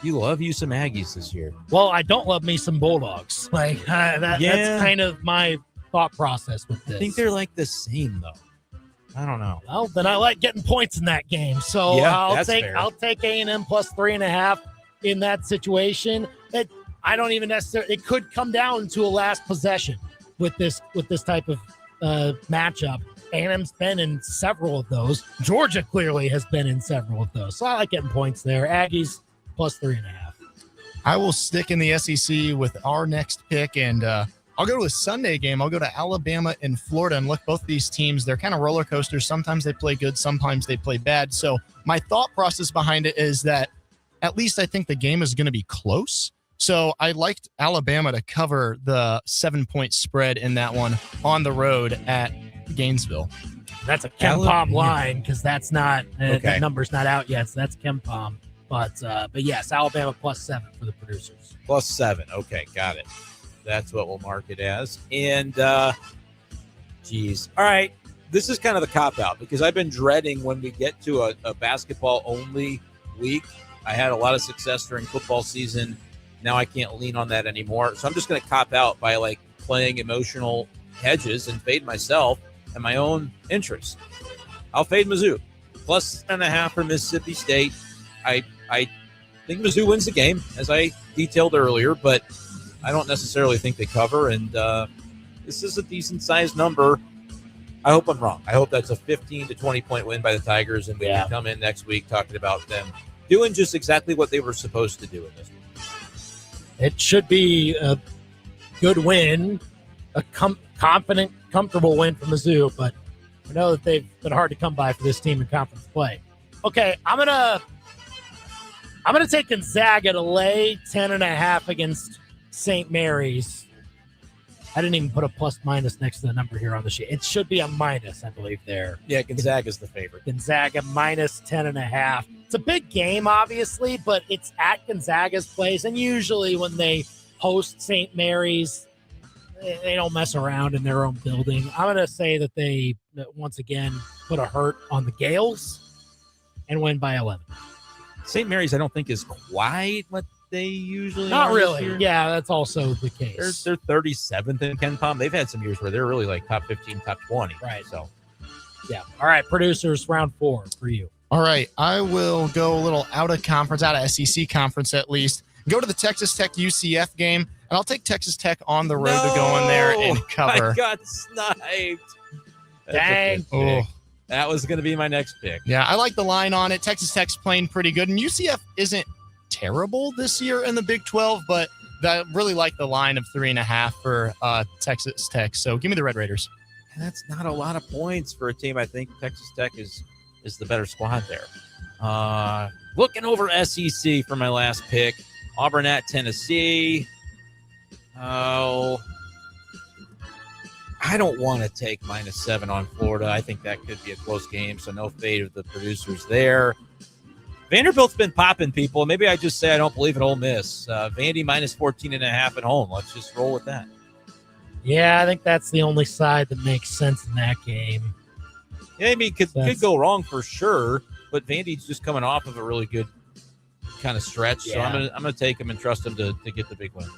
You love you some Aggies this year. Well, I don't love me some Bulldogs. Like that's kind of my thought process with this. I think they're like the same though. I don't know. Well, then I like getting points in that game. So I'll take A&M plus 3.5 in that situation. I don't even necessarily. It could come down to a last possession with this type of matchup. A&M's been in several of those. Georgia clearly has been in several of those. So I like getting points there. Aggies plus 3.5. I will stick in the SEC with our next pick, and I'll go to a Sunday game. I'll go to Alabama and Florida, and look, both these teams, they're kind of roller coasters. Sometimes they play good, sometimes they play bad. So my thought process behind it is that at least I think the game is going to be close. So I liked Alabama to cover the 7-point spread in that one on the road at Gainesville. That's a KenPom line because that's not the number's not out yet. So that's KenPom. But yes, Alabama plus 7 for the producers. Plus 7. Okay, got it. That's what we'll mark it as. And, geez. All right. This is kind of the cop-out because I've been dreading when we get to a basketball-only week. I had a lot of success during football season. Now I can't lean on that anymore. So I'm just going to cop out by, like, playing emotional hedges and fade myself and my own interest. I'll fade Mizzou. Plus 10.5 for Mississippi State. I think Mizzou wins the game, as I detailed earlier, but I don't necessarily think they cover, and this is a decent-sized number. I hope I'm wrong. I hope that's a 15 to 20-point win by the Tigers, and we can come in next week talking about them doing just exactly what they were supposed to do in this one. It should be a good win, a confident, comfortable win for Mizzou, but I know that they've been hard to come by for this team in conference play. Okay, I'm gonna take Gonzaga to lay 10.5 against St. Mary's. I didn't even put a plus-minus next to the number here on the sheet. It should be a minus, I believe, there. Yeah, Gonzaga's the favorite. Gonzaga minus 10.5. It's a big game, obviously, but it's at Gonzaga's place. And usually when they host St. Mary's, they don't mess around in their own building. I'm going to say that they, once again, put a hurt on the Gales and win by 11. St. Mary's, I don't think, is quite what they usually Not are really. this year. Yeah, that's also the case. They're 37th in KenPom. They've had some years where they're really like top 15, top 20. Right. So, yeah. All right, producers, round 4 for you. All right, I will go a little out of conference, out of SEC conference at least. Go to the Texas Tech UCF game, and I'll take Texas Tech on the road to go in there and cover. I got sniped. Dang. That was going to be my next pick. Yeah, I like the line on it. Texas Tech's playing pretty good, and UCF isn't terrible this year in the Big 12, but I really like the line of 3.5 for Texas Tech. So give me the Red Raiders. And that's not a lot of points for a team. I think Texas Tech is the better squad there. Looking over SEC for my last pick. Auburn at Tennessee. Oh, I don't want to take -7 on Florida. I think that could be a close game, so no fade of the producers there. Vanderbilt's been popping, people. Maybe I just say I don't believe in Ole Miss. Vandy -14.5 at home. Let's just roll with that. Yeah, I think that's the only side that makes sense in that game. Yeah, I mean, could go wrong for sure, but Vandy's just coming off of a really good kind of stretch, so I'm gonna take him and trust him to get the big win.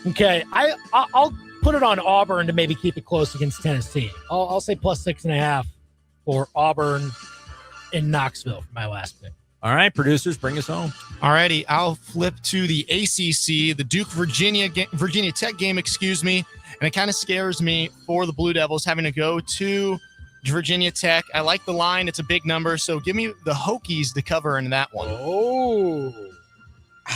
Okay, I'll put it on Auburn to maybe keep it close against Tennessee. I'll say +6.5 for Auburn in Knoxville for my last pick. All right, producers, bring us home. All righty, I'll flip to the ACC, the Duke-Virginia Tech game, and it kind of scares me for the Blue Devils having to go to Virginia Tech. I like the line. It's a big number, so give me the Hokies to cover in that one. Oh,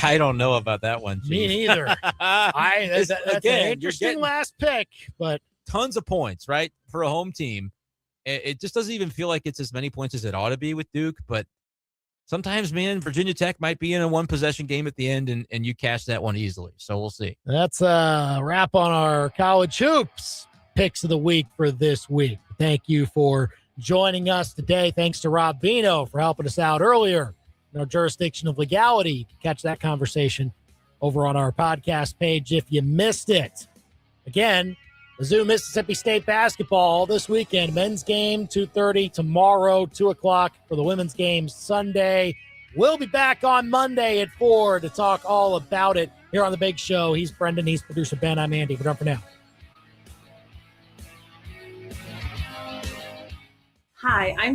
I don't know about that one, Chief. Me neither. That's an interesting last pick, but tons of points, right, for a home team. It just doesn't even feel like it's as many points as it ought to be with Duke, but sometimes, man, Virginia Tech might be in a one-possession game at the end, and you cash that one easily. So we'll see. That's a wrap on our college hoops picks of the week for this week. Thank you for joining us today. Thanks to Rob Veno for helping us out earlier in our jurisdiction of legality. You can catch that conversation over on our podcast page if you missed it. Again, Mizzou-Mississippi State basketball this weekend. Men's game, 2:30. Tomorrow, 2 o'clock for the women's game Sunday. We'll be back on Monday at 4 to talk all about it here on The Big Show. He's Brenden. He's producer Ben. I'm Andy. We're done for now. Hi, I'm